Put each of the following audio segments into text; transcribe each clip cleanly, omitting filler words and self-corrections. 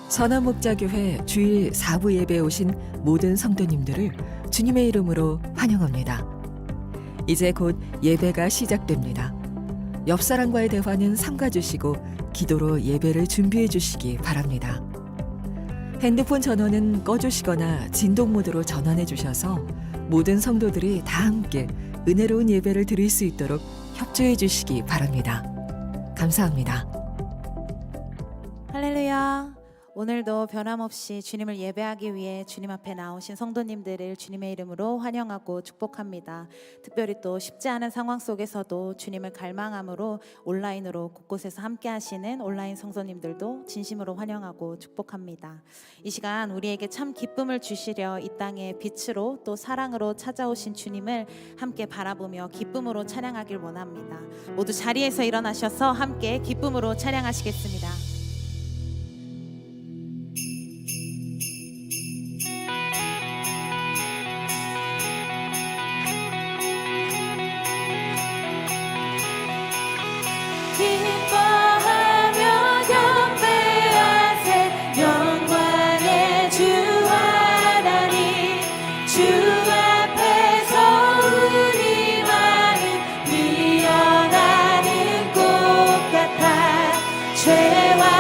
선한목자교회 주일 4부 예배에 오신 모든 성도님들을 주님의 이름으로 환영합니다. 이제 곧 예배가 시작됩니다. 옆 사람과의 대화는 삼가주시고 기도로 예배를 준비해 주시기 바랍니다. 핸드폰 전원은 꺼주시거나 진동 모드로 전환해 주셔서 모든 성도들이 다 함께 은혜로운 예배를 드릴 수 있도록 협조해 주시기 바랍니다. 감사합니다. 할렐루야. 오늘도 변함없이 주님을 예배하기 위해 주님 앞에 나오신 성도님들을 주님의 이름으로 환영하고 축복합니다. 특별히 또 쉽지 않은 상황 속에서도 주님을 갈망함으로 온라인으로 곳곳에서 함께 하시는 온라인 성도님들도 진심으로 환영하고 축복합니다. 이 시간 우리에게 참 기쁨을 주시려 이 땅에 빛으로 또 사랑으로 찾아오신 주님을 함께 바라보며 기쁨으로 찬양하길 원합니다. 모두 자리에서 일어나셔서 함께 기쁨으로 찬양하시겠습니다. 기뻐하며 경배하세 영광의 주 하나님 주 앞에서 우리와는 미련하는 꽃 같아 죄와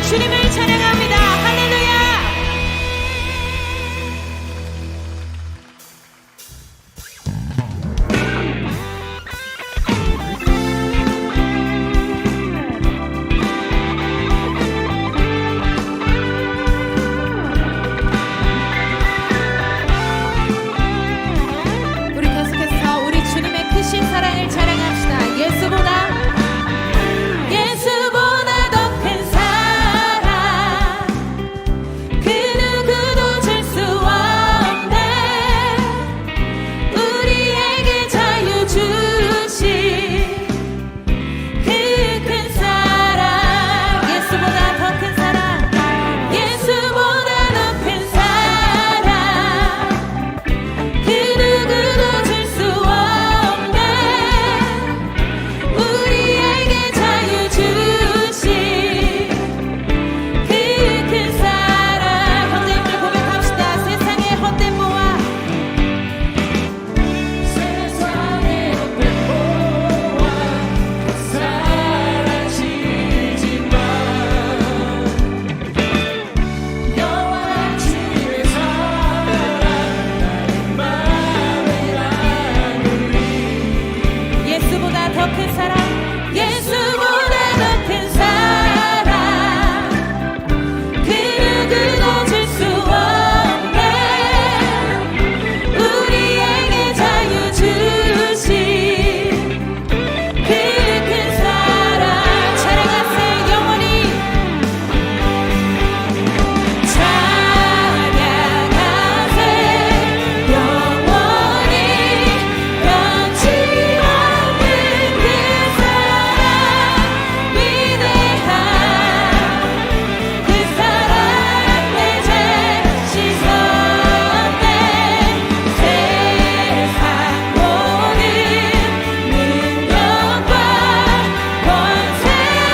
주님을 찬양합니다. 할렐루야. 우리 계속해서 우리 주님의 크신 사랑을 찬양합시다. 예수보다 더 큰 사랑 그 누구도 줄 수 없네. 우리에게 자유 주신 그 큰 사랑 예수보다 더 큰 사랑 예수보다 더 큰 사랑 그 누구도 줄 수 없네. 우리에게 자유 주신 그 큰 사랑 형제님들 고백합시다. 세상의 헛된 모아 세상의 헛된 모아 사라지지만 영원한 주의 사랑 나의 마음에 나누리. 예수보다 더 큰 사랑 예수보다 더 큰 사랑 그 누구도 줄 수 없네. 우리에게 자유 주신 그 큰 사랑 찬양하세 영원히 찬양하세 영원히 변치 않는 그 사랑 위대한 그 사랑 내 죄 씻었네. 세상 모든 능력과 권세보다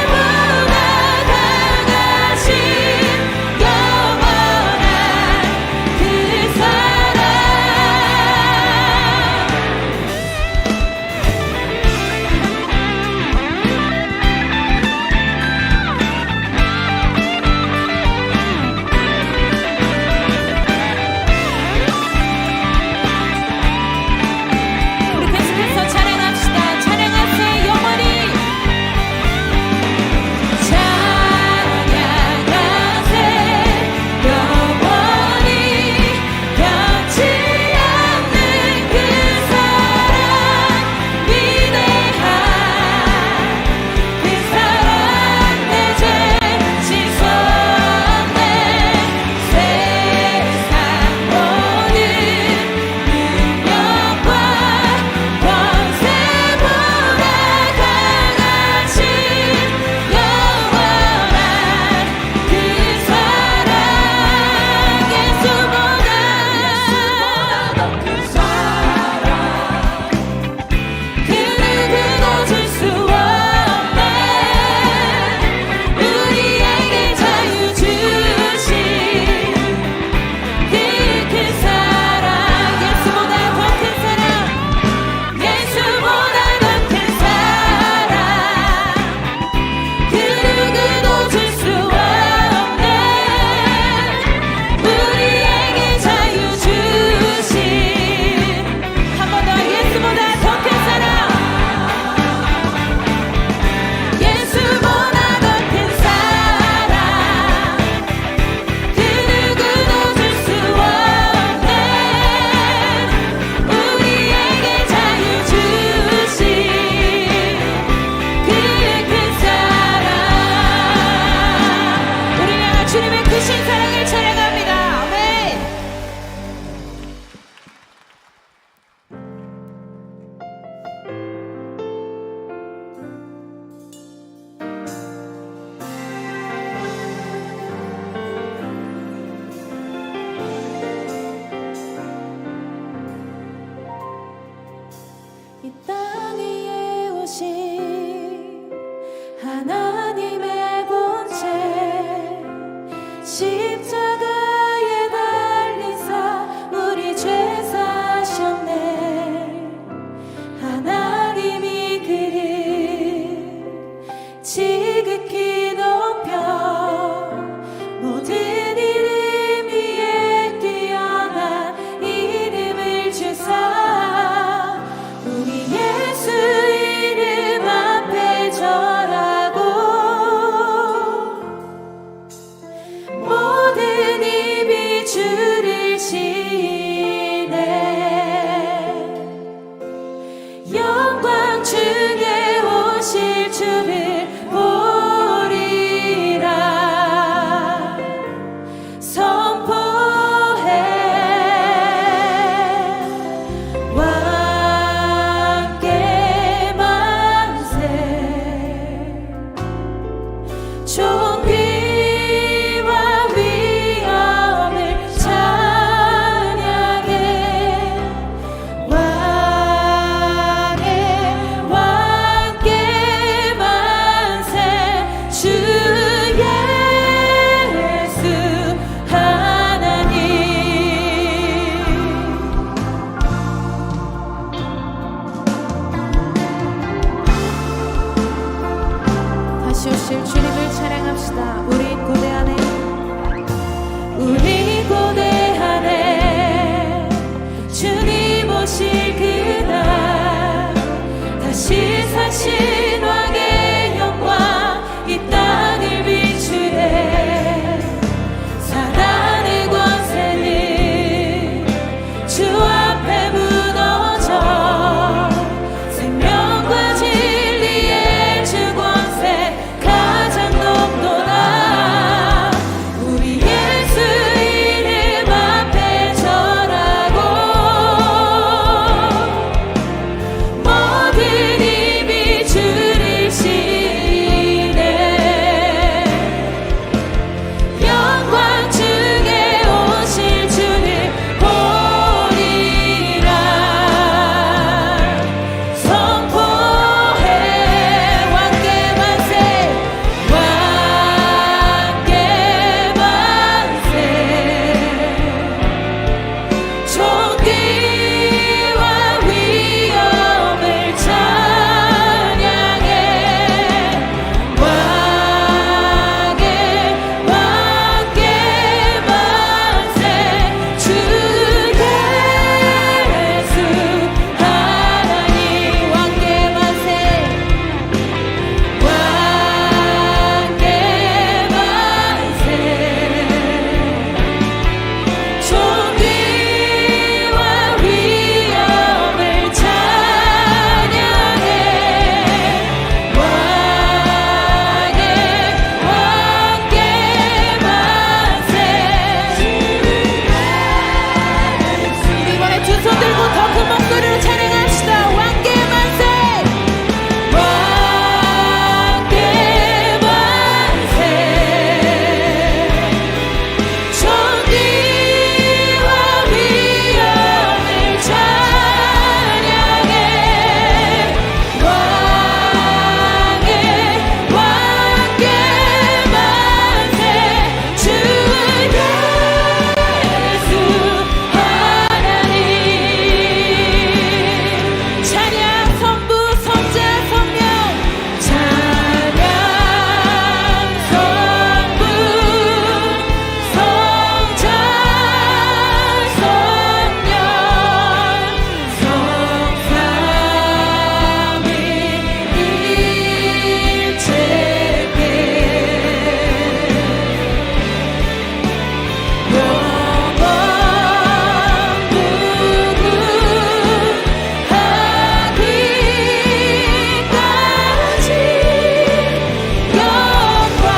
강하신 영원한 그 사랑 우리 계속해서 찬양합시다. 찬양하세 영원히 찬양하세 영원히 변치 않는 그 사랑 위대한 그 사랑 내 죄 씻었네. 세상 모든 능력과 권세보다 강하신 영원한 그 사랑 예수보다 더 큰 사랑 그 누구도 줄 수 없네. 우리에게 자유 주신 그 큰 사랑 예수보다 더 큰 사랑 예수보다 더 큰 사랑 그 누구도 줄 수 없네. 우리에게 자유 주신 한 번 더 예수보다 더 큰 사랑 예수보다 더 큰 사랑 그 누구도 줄 수 없네. 우리에게 자유 주신 그 큰 사랑 우리를 향한 주님의 크신 사랑을 찬양합니다. 아멘. 이 땅 위에 오신 하나님의 본체 십자가에 달리사 우리 죄 사셨네. 하나님이 그를 지극히 높여 다시 오실 주님을 찬양합시다. 우리 고대 안에 우리 고대 안에 주님 오실 그날 다시 사신 왕의 영광 이 땅을 비추네. 사단의 권세는 주 앞에 무너져 생명과 진리의 주 권세 가장 높도다. 우리 예수 이름 앞에 절하고 모든 입이 주를 시네. 영광 중에 오실 주를 보리라. 선포해 왕께 만세 왕께 만세. 존귀와 위엄을 찬양해. 왕의 왕께 만세. 주 예수 하나님 왕께 만세. 왕께 만세. 존귀와 위엄을 찬양해. 왕의 왕께 만세. 우리 이번에 두 손 들고 더 큰 목소리로 찬양합시다. 왕께 만세. 왕께 만세. 존귀와 위엄을 찬양해. 왕의 왕께 만세. 주 예수 하나님. 찬양 성부 성자 성령. 찬양 성부 성자 성령 성삼위일체께 영원무궁하기까지 영광을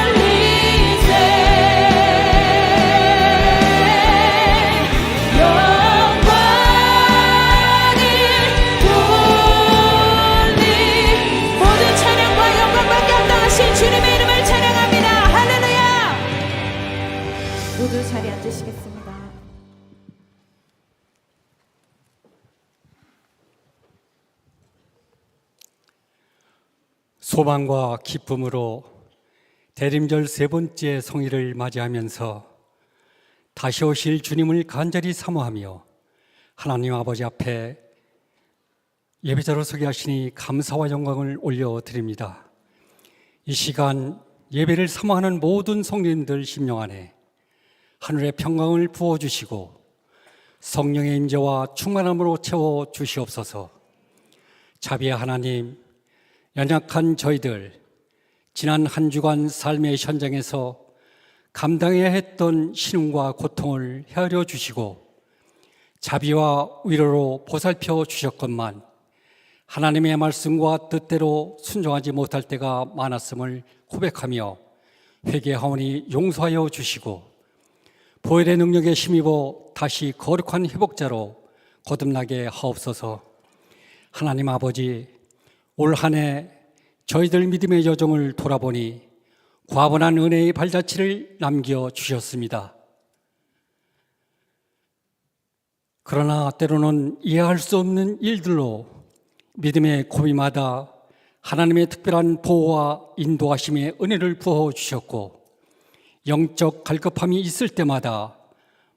돌리세. 모든 찬양과 영광밖에 합당하신 주님의 이름을 찬양합니다. 할렐루야. 모두 자리 앉으시겠습니다. 소망과 기쁨으로 대림절 세 번째 성일을 맞이하면서 다시 오실 주님을 간절히 사모하며 하나님 아버지 앞에 예배자로 서게 하시니 감사와 영광을 올려드립니다. 이 시간 예배를 사모하는 모든 성도님들 심령 안에 하늘의 평강을 부어주시고 성령의 임재와 충만함으로 채워주시옵소서. 자비의 하나님, 연약한 저희들 지난 한 주간 삶의 현장에서 감당해야 했던 신음과 고통을 헤아려 주시고 자비와 위로로 보살펴 주셨건만 하나님의 말씀과 뜻대로 순종하지 못할 때가 많았음을 고백하며 회개하오니 용서하여 주시고 보혈의 능력에 힘입어 다시 거룩한 회복자로 거듭나게 하옵소서. 하나님 아버지, 올 한 해 저희들 믿음의 여정을 돌아보니 과분한 은혜의 발자취를 남겨주셨습니다. 그러나 때로는 이해할 수 없는 일들로 믿음의 고비마다 하나님의 특별한 보호와 인도하심의 은혜를 부어주셨고 영적 갈급함이 있을 때마다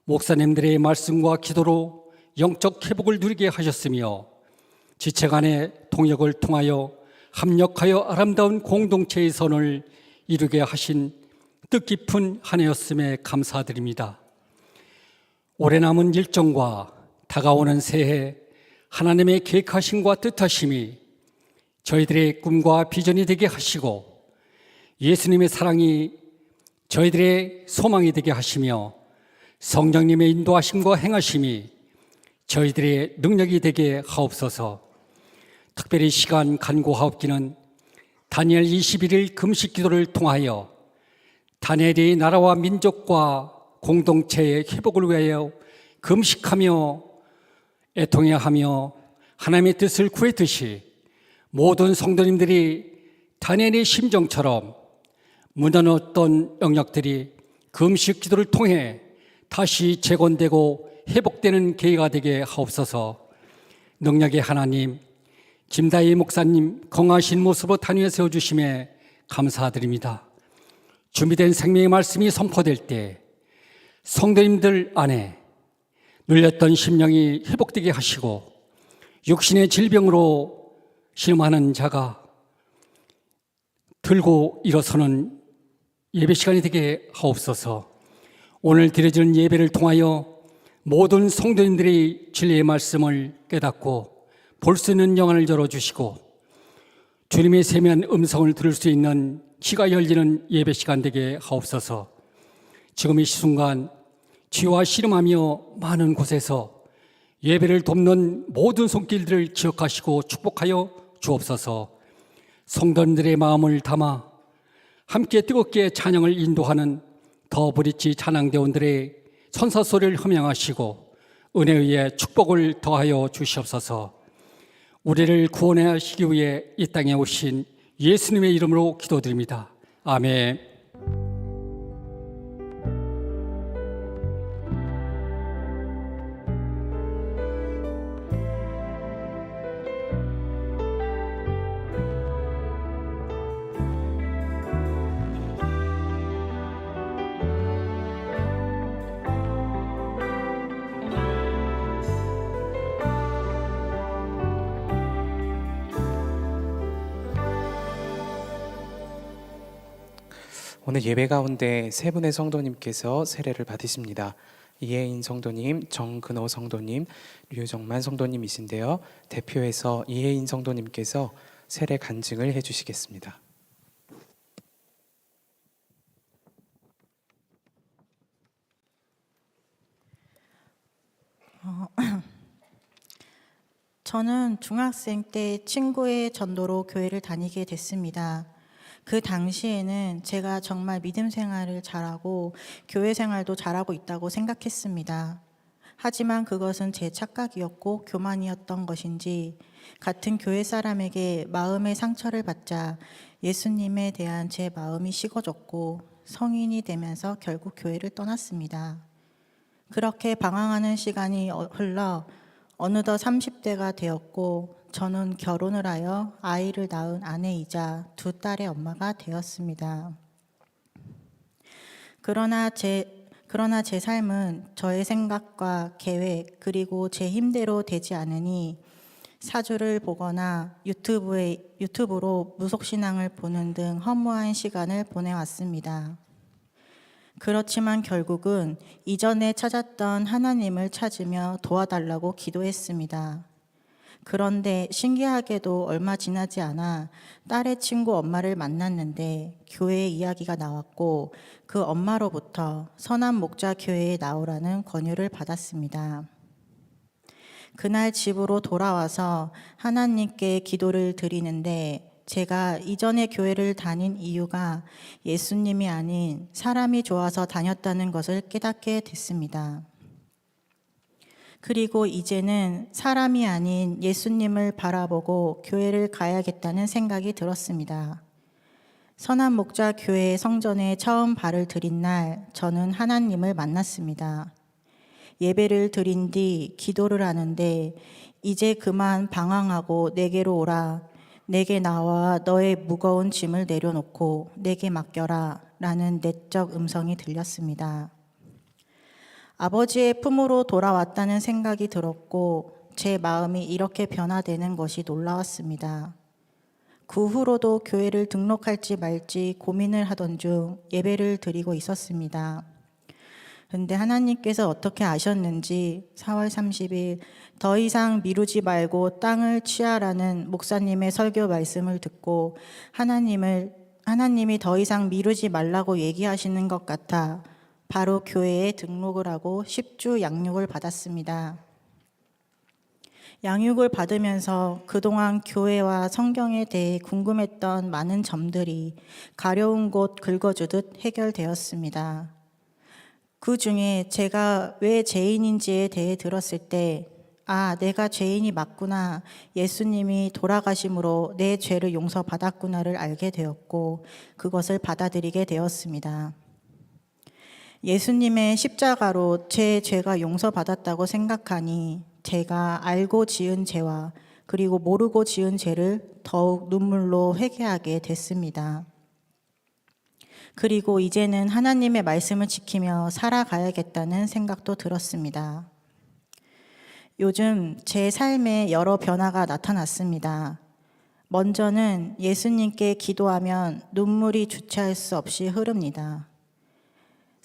목사님들의 말씀과 기도로 영적 회복을 누리게 하셨으며 지체 간의 동역을 통하여 합력하여 아름다운 공동체의 선을 이루게 하신 뜻깊은 한 해였음에 감사드립니다. 올해 남은 일정과 다가오는 새해 하나님의 계획하심과 뜻하심이 저희들의 꿈과 비전이 되게 하시고 예수님의 사랑이 저희들의 소망이 되게 하시며 성령님의 인도하심과 행하심이 저희들의 능력이 되게 하옵소서. 특별히 시간 간구하옵기는 다니엘 21일 금식 기도를 통하여 다니엘이 나라와 민족과 공동체의 회복을 위하여 금식하며 애통해야 하며 하나님의 뜻을 구했듯이 모든 성도님들이 다니엘의 심정처럼 무너졌던 영역들이 금식 기도를 통해 다시 재건되고 회복되는 계기가 되게 하옵소서. 능력의 하나님, 김다희 목사님 건강하신 모습으로 단위에 세워주심에 감사드립니다. 준비된 생명의 말씀이 선포될 때 성도님들 안에 눌렸던 심령이 회복되게 하시고 육신의 질병으로 신음하는 자가 들고 일어서는 예배 시간이 되게 하옵소서. 오늘 드려지는 예배를 통하여 모든 성도님들이 진리의 말씀을 깨닫고 볼 수 있는 영안을 열어주시고 주님의 세미한 음성을 들을 수 있는 귀가 열리는 예배 시간 되게 하옵소서. 지금 이 순간 치유와 씨름하며 많은 곳에서 예배를 돕는 모든 손길들을 기억하시고 축복하여 주옵소서. 성도님들의 마음을 담아 함께 뜨겁게 찬양을 인도하는 더 브릿지 찬양대원들의 천사 소리를 흠양하시고 은혜의 축복을 더하여 주시옵소서. 우리를 구원하시기 위해 이 땅에 오신 예수님의 이름으로 기도드립니다. 아멘. 오늘 예배 가운데 세 분의 성도님께서 세례를 받으십니다. 이혜인 성도님, 정근호 성도님, 류정만 성도님이신데요. 대표해서 이혜인 성도님께서 세례 간증을 해주시겠습니다. 저는 중학생 때 친구의 전도로 교회를 다니게 됐습니다. 그 당시에는 제가 정말 믿음 생활을 잘하고 교회 생활도 잘하고 있다고 생각했습니다. 하지만 그것은 제 착각이었고 교만이었던 것인지 같은 교회 사람에게 마음의 상처를 받자 예수님에 대한 제 마음이 식어졌고 성인이 되면서 결국 교회를 떠났습니다. 그렇게 방황하는 시간이 흘러 어느덧 30대가 되었고 저는 결혼을 하여 아이를 낳은 아내이자 두 딸의 엄마가 되었습니다. 그러나 제 삶은 저의 생각과 계획 그리고 제 힘대로 되지 않으니 사주를 보거나 유튜브로 무속신앙을 보는 등 허무한 시간을 보내왔습니다. 그렇지만 결국은 이전에 찾았던 하나님을 찾으며 도와달라고 기도했습니다. 그런데 신기하게도 얼마 지나지 않아 딸의 친구 엄마를 만났는데 교회 이야기가 나왔고 그 엄마로부터 선한 목자 교회에 나오라는 권유를 받았습니다. 그날 집으로 돌아와서 하나님께 기도를 드리는데 제가 이전에 교회를 다닌 이유가 예수님이 아닌 사람이 좋아서 다녔다는 것을 깨닫게 됐습니다. 그리고 이제는 사람이 아닌 예수님을 바라보고 교회를 가야겠다는 생각이 들었습니다. 선한 목자 교회 성전에 처음 발을 들인 날 저는 하나님을 만났습니다. 예배를 드린 뒤 기도를 하는데 이제 그만 방황하고 내게로 오라. 내게 나와 너의 무거운 짐을 내려놓고 내게 맡겨라 라는 내적 음성이 들렸습니다. 아버지의 품으로 돌아왔다는 생각이 들었고 제 마음이 이렇게 변화되는 것이 놀라웠습니다. 그 후로도 교회를 등록할지 말지 고민을 하던 중 예배를 드리고 있었습니다. 근데 하나님께서 어떻게 아셨는지 4월 30일 더 이상 미루지 말고 땅을 취하라는 목사님의 설교 말씀을 듣고 하나님이 더 이상 미루지 말라고 얘기하시는 것 같아 바로 교회에 등록을 하고 10주 양육을 받았습니다. 양육을 받으면서 그동안 교회와 성경에 대해 궁금했던 많은 점들이 가려운 곳 긁어주듯 해결되었습니다. 그 중에 제가 왜 죄인인지에 대해 들었을 때, 내가 죄인이 맞구나. 예수님이 돌아가심으로 내 죄를 용서받았구나를 알게 되었고, 그것을 받아들이게 되었습니다. 예수님의 십자가로 제 죄가 용서받았다고 생각하니, 제가 알고 지은 죄와 그리고 모르고 지은 죄를 더욱 눈물로 회개하게 됐습니다. 그리고 이제는 하나님의 말씀을 지키며 살아가야겠다는 생각도 들었습니다. 요즘 제 삶에 여러 변화가 나타났습니다. 먼저는 예수님께 기도하면 눈물이 주체할 수 없이 흐릅니다.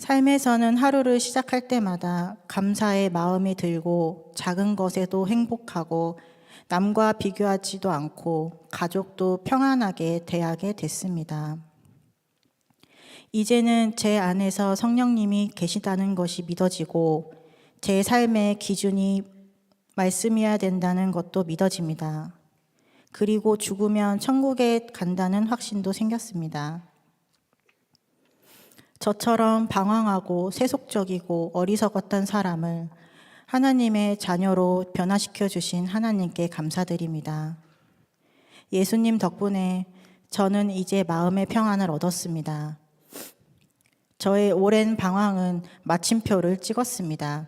삶에서는 하루를 시작할 때마다 감사의 마음이 들고 작은 것에도 행복하고 남과 비교하지도 않고 가족도 평안하게 대하게 됐습니다. 이제는 제 안에서 성령님이 계시다는 것이 믿어지고 제 삶의 기준이 말씀이어야 된다는 것도 믿어집니다. 그리고 죽으면 천국에 간다는 확신도 생겼습니다. 저처럼 방황하고 세속적이고 어리석었던 사람을 하나님의 자녀로 변화시켜 주신 하나님께 감사드립니다. 예수님 덕분에 저는 이제 마음의 평안을 얻었습니다. 저의 오랜 방황은 마침표를 찍었습니다.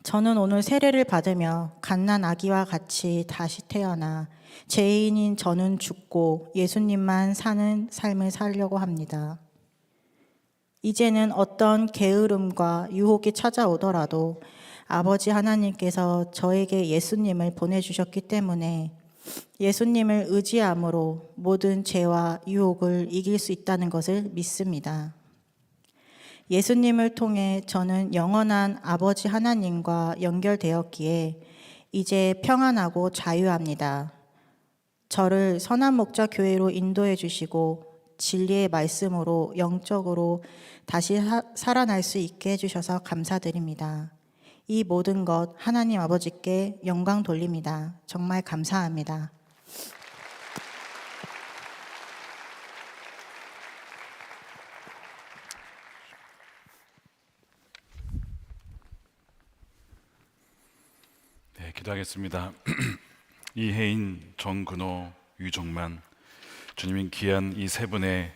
저는 오늘 세례를 받으며 갓난 아기와 같이 다시 태어나 죄인인 저는 죽고 예수님만 사는 삶을 살려고 합니다. 이제는 어떤 게으름과 유혹이 찾아오더라도 아버지 하나님께서 저에게 예수님을 보내주셨기 때문에 예수님을 의지함으로 모든 죄와 유혹을 이길 수 있다는 것을 믿습니다. 예수님을 통해 저는 영원한 아버지 하나님과 연결되었기에 이제 평안하고 자유합니다. 저를 선한 목자 교회로 인도해 주시고 진리의 말씀으로 영적으로 다시 살아날 수 있게 해주셔서 감사드립니다. 이 모든 것 하나님 아버지께 영광 돌립니다. 정말 감사합니다. 네, 기도하겠습니다. 이혜인, 정근호, 유정만 주님인 귀한 이 세 분의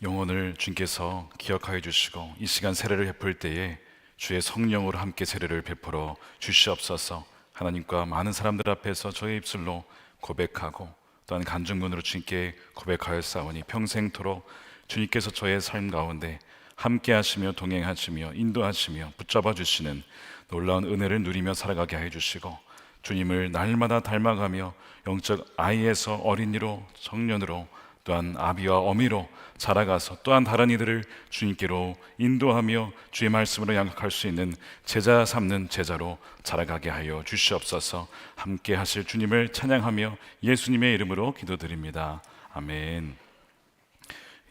영혼을 주님께서 기억하여 주시고 이 시간 세례를 베풀 때에 주의 성령으로 함께 세례를 베풀어 주시옵소서. 하나님과 많은 사람들 앞에서 저의 입술로 고백하고 또한 간증문으로 주님께 고백하였사오니 평생토록 주님께서 저의 삶 가운데 함께 하시며 동행하시며 인도하시며 붙잡아 주시는 놀라운 은혜를 누리며 살아가게 해 주시고 주님을 날마다 닮아가며 영적 아이에서 어린이로 청년으로 또한 아비와 어미로 자라가서 또한 다른 이들을 주님께로 인도하며 주의 말씀으로 양육할 수 있는 제자 삼는 제자로 자라가게 하여 주시옵소서. 함께 하실 주님을 찬양하며 예수님의 이름으로 기도드립니다. 아멘.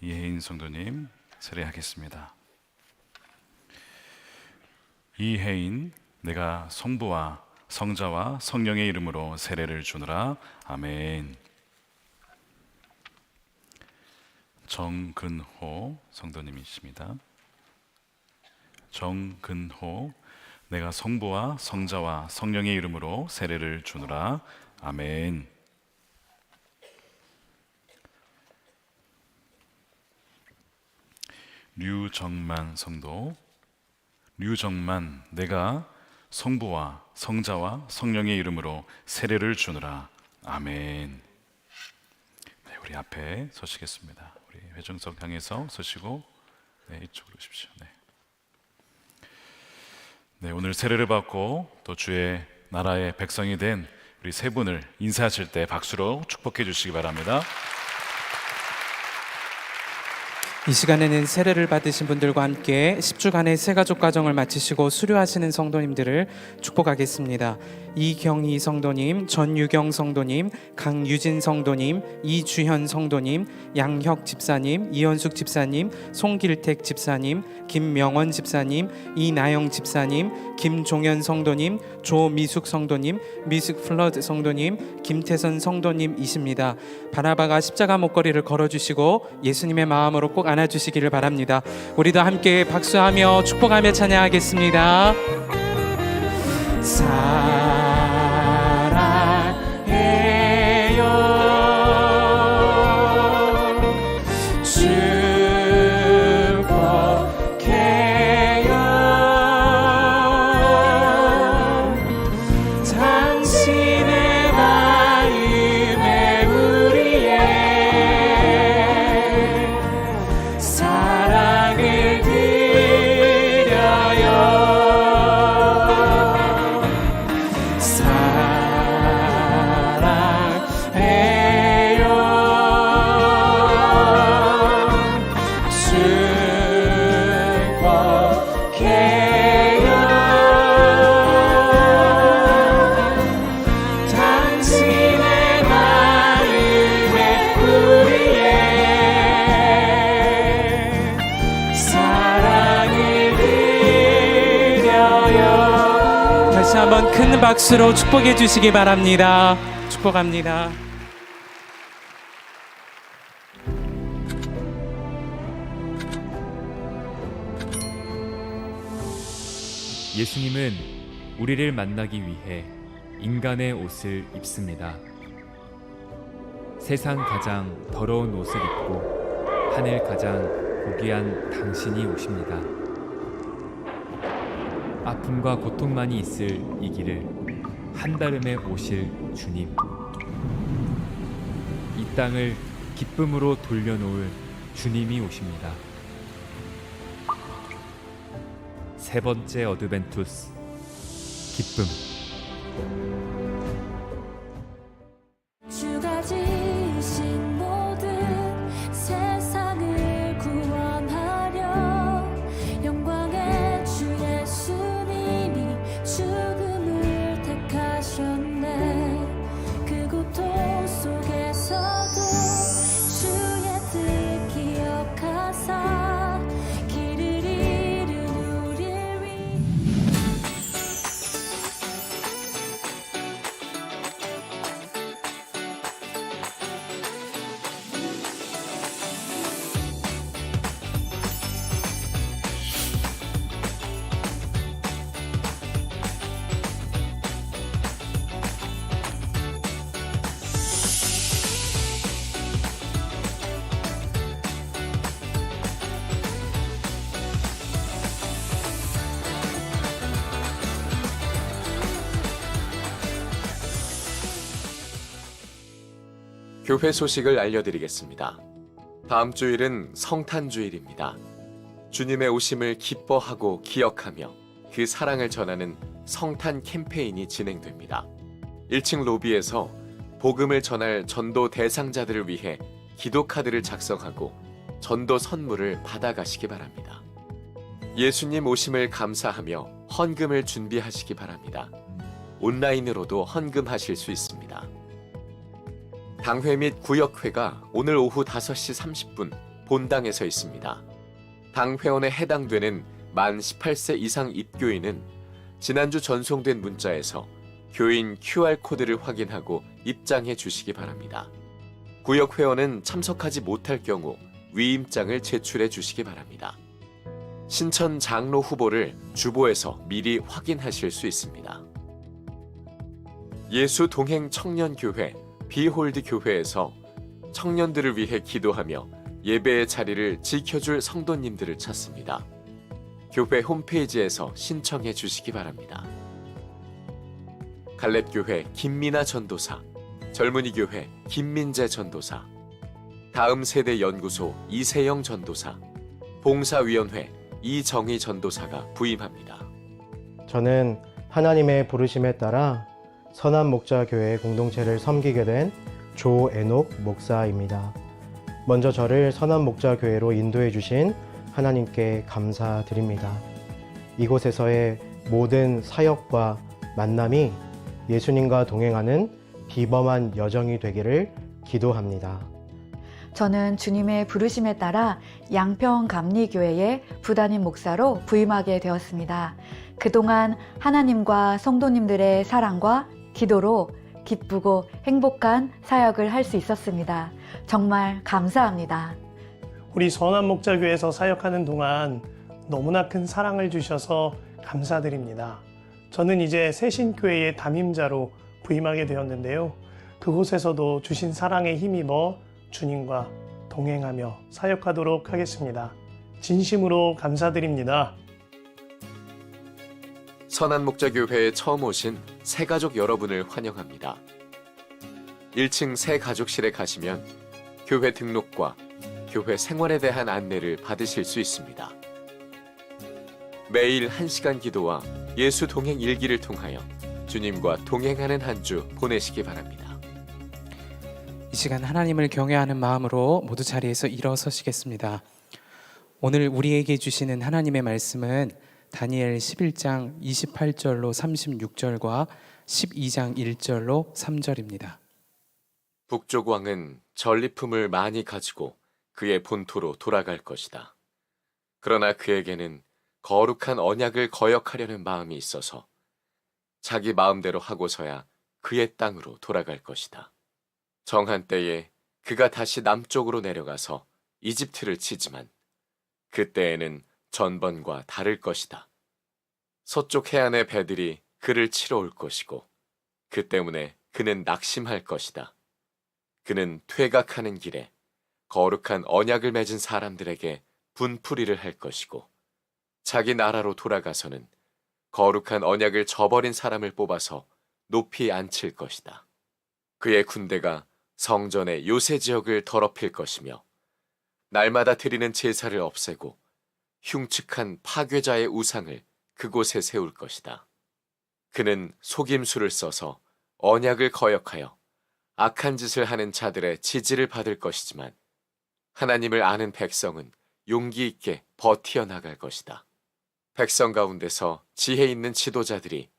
이혜인 성도님 세례하겠습니다. 이혜인, 내가 성부와 성자와 성령의 이름으로 세례를 주노라. 아멘. 정근호 성도님이십니다. 정근호, 내가 성부와 성자와 성령의 이름으로 세례를 주노라. 아멘. 류정만 성도, 류정만, 내가 성부와 성자와 성령의 이름으로 세례를 주노라. 아멘. 네, 우리 앞에 서시겠습니다. 우리 회정석 향해서 서시고, 네, 이쪽으로 오십시오. 네. 네, 오늘 세례를 받고 또 주의 나라의 백성이 된 우리 세 분을 인사하실 때 박수로 축복해 주시기 바랍니다. 이 시간에는 세례를 받으신 분들과 함께 10주간의 세가족 과정을 마치시고 수료하시는 성도님들을 축복하겠습니다. 이경희 성도님, 전유경 성도님, 강유진 성도님, 이주현 성도님, 양혁 집사님, 이현숙 집사님, 송길택 집사님, 김명원 집사님, 이나영 집사님, 김종현 성도님, 조미숙 성도님, 미숙 플러드 성도님, 김태선 성도님이십니다. 바나바가 십자가 목걸이를 걸어주시고 예수님의 마음으로 꼭 안아주시기를 바랍니다. 우리도 함께 박수하며 축복하며 찬양하겠습니다. 다시 한번 큰 박수로 축복해 주시기 바랍니다. 축복합니다. 예수님은 우리를 만나기 위해 인간의 옷을 입습니다. 세상 가장 더러운 옷을 입고 하늘 가장 고귀한 당신이 오십니다. 아픔과 고통만이 있을 이 길을 한달음에 오실 주님, 이 땅을 기쁨으로 돌려놓을 주님이 오십니다. 세 번째 어드벤투스, 기쁨. 주가 지으신 모든 세상을 구원하려 영광의 주 예수님이 죽음을 택하셨네. 그 고통 속에서도 주의 뜻 기억하사 길을 잃은 우릴 위해 교회 소식을 알려드리겠습니다. 다음 주일은 성탄주일입니다. 주님의 오심을 기뻐하고 기억하며 그 사랑을 전하는 성탄 캠페인이 진행됩니다. 1층 로비에서 복음을 전할 전도 대상자들을 위해 기도 카드를 작성하고 전도 선물을 받아가시기 바랍니다. 예수님 오심을 감사하며 헌금을 준비하시기 바랍니다. 온라인으로도 헌금하실 수 있습니다. 당회 및 구역회가 오늘 오후 5시 30분 본당에서 있습니다. 당 회원에 해당되는 만 18세 이상 입교인은 지난주 전송된 문자에서 교인 QR코드를 확인하고 입장해 주시기 바랍니다. 구역 회원은 참석하지 못할 경우 위임장을 제출해 주시기 바랍니다. 신천 장로 후보를 주보에서 미리 확인하실 수 있습니다. 예수 동행 청년교회 비홀드 교회에서 청년들을 위해 기도하며 예배의 자리를 지켜줄 성도님들을 찾습니다. 교회 홈페이지에서 신청해 주시기 바랍니다. 갈렙교회 김미나 전도사, 젊은이교회 김민재 전도사, 다음 세대 연구소 이세영 전도사, 봉사위원회 이정희 전도사가 부임합니다. 저는 하나님의 부르심에 따라 선한목자교회 공동체를 섬기게 된 조애녹 목사입니다. 먼저 저를 선한목자교회로 인도해 주신 하나님께 감사드립니다. 이곳에서의 모든 사역과 만남이 예수님과 동행하는 비범한 여정이 되기를 기도합니다. 저는 주님의 부르심에 따라 양평 감리교회의 부담임 목사로 부임하게 되었습니다. 그동안 하나님과 성도님들의 사랑과 기도로 기쁘고 행복한 사역을 할 수 있었습니다. 정말 감사합니다. 우리 선한목자교회에서 사역하는 동안 너무나 큰 사랑을 주셔서 감사드립니다. 저는 이제 새신교회의 담임자로 부임하게 되었는데요. 그곳에서도 주신 사랑에 힘입어 주님과 동행하며 사역하도록 하겠습니다. 진심으로 감사드립니다. 선한목자교회에 처음 오신 새가족 여러분을 환영합니다. 1층 새가족실에 가시면 교회 등록과 교회 생활에 대한 안내를 받으실 수 있습니다. 매일 1시간 기도와 예수 동행 일기를 통하여 주님과 동행하는 한 주 보내시기 바랍니다. 이 시간 하나님을 경외하는 마음으로 모두 자리에서 일어서시겠습니다. 오늘 우리에게 주시는 하나님의 말씀은 다니엘 11장 28절로 36절과 12장 1절로 3절입니다. 북쪽 왕은 전리품을 많이 가지고 그의 본토로 돌아갈 것이다. 그러나 그에게는 거룩한 언약을 거역하려는 마음이 있어서 자기 마음대로 하고서야 그의 땅으로 돌아갈 것이다. 정한 때에 그가 다시 남쪽으로 내려가서 이집트를 치지만 그때에는 전번과 다를 것이다. 서쪽 해안의 배들이 그를 치러 올 것이고 그 때문에 그는 낙심할 것이다. 그는 퇴각하는 길에 거룩한 언약을 맺은 사람들에게 분풀이를 할 것이고 자기 나라로 돌아가서는 거룩한 언약을 저버린 사람을 뽑아서 높이 앉힐 것이다. 그의 군대가 성전의 요새 지역을 더럽힐 것이며 날마다 드리는 제사를 없애고 흉측한 파괴자의 우상을 그곳에 세울 것이다. 그는 속임수를 써서 언약을 거역하여 악한 짓을 하는 자들의 지지를 받을 것이지만 하나님을 아는 백성은 용기 있게 버티어 나갈 것이다. 백성 가운데서 지혜 있는 지도자들이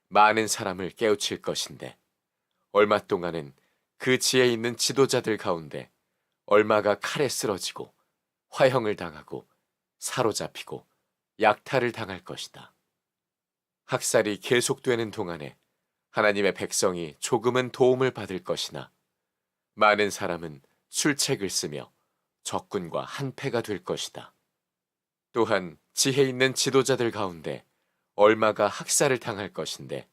많은 사람을 깨우칠 것인데 얼마 동안은 그 지혜 있는 지도자들 가운데 얼마가 칼에 쓰러지고 화형을 당하고 사로잡히고 약탈을 당할 것이다. 학살이 계속되는 동안에 하나님의 백성이 조금은 도움을 받을 것이나 많은 사람은 술책을 쓰며 적군과 한패가 될 것이다. 또한 지혜 있는 지도자들 가운데 얼마가 학살을 당할 것인데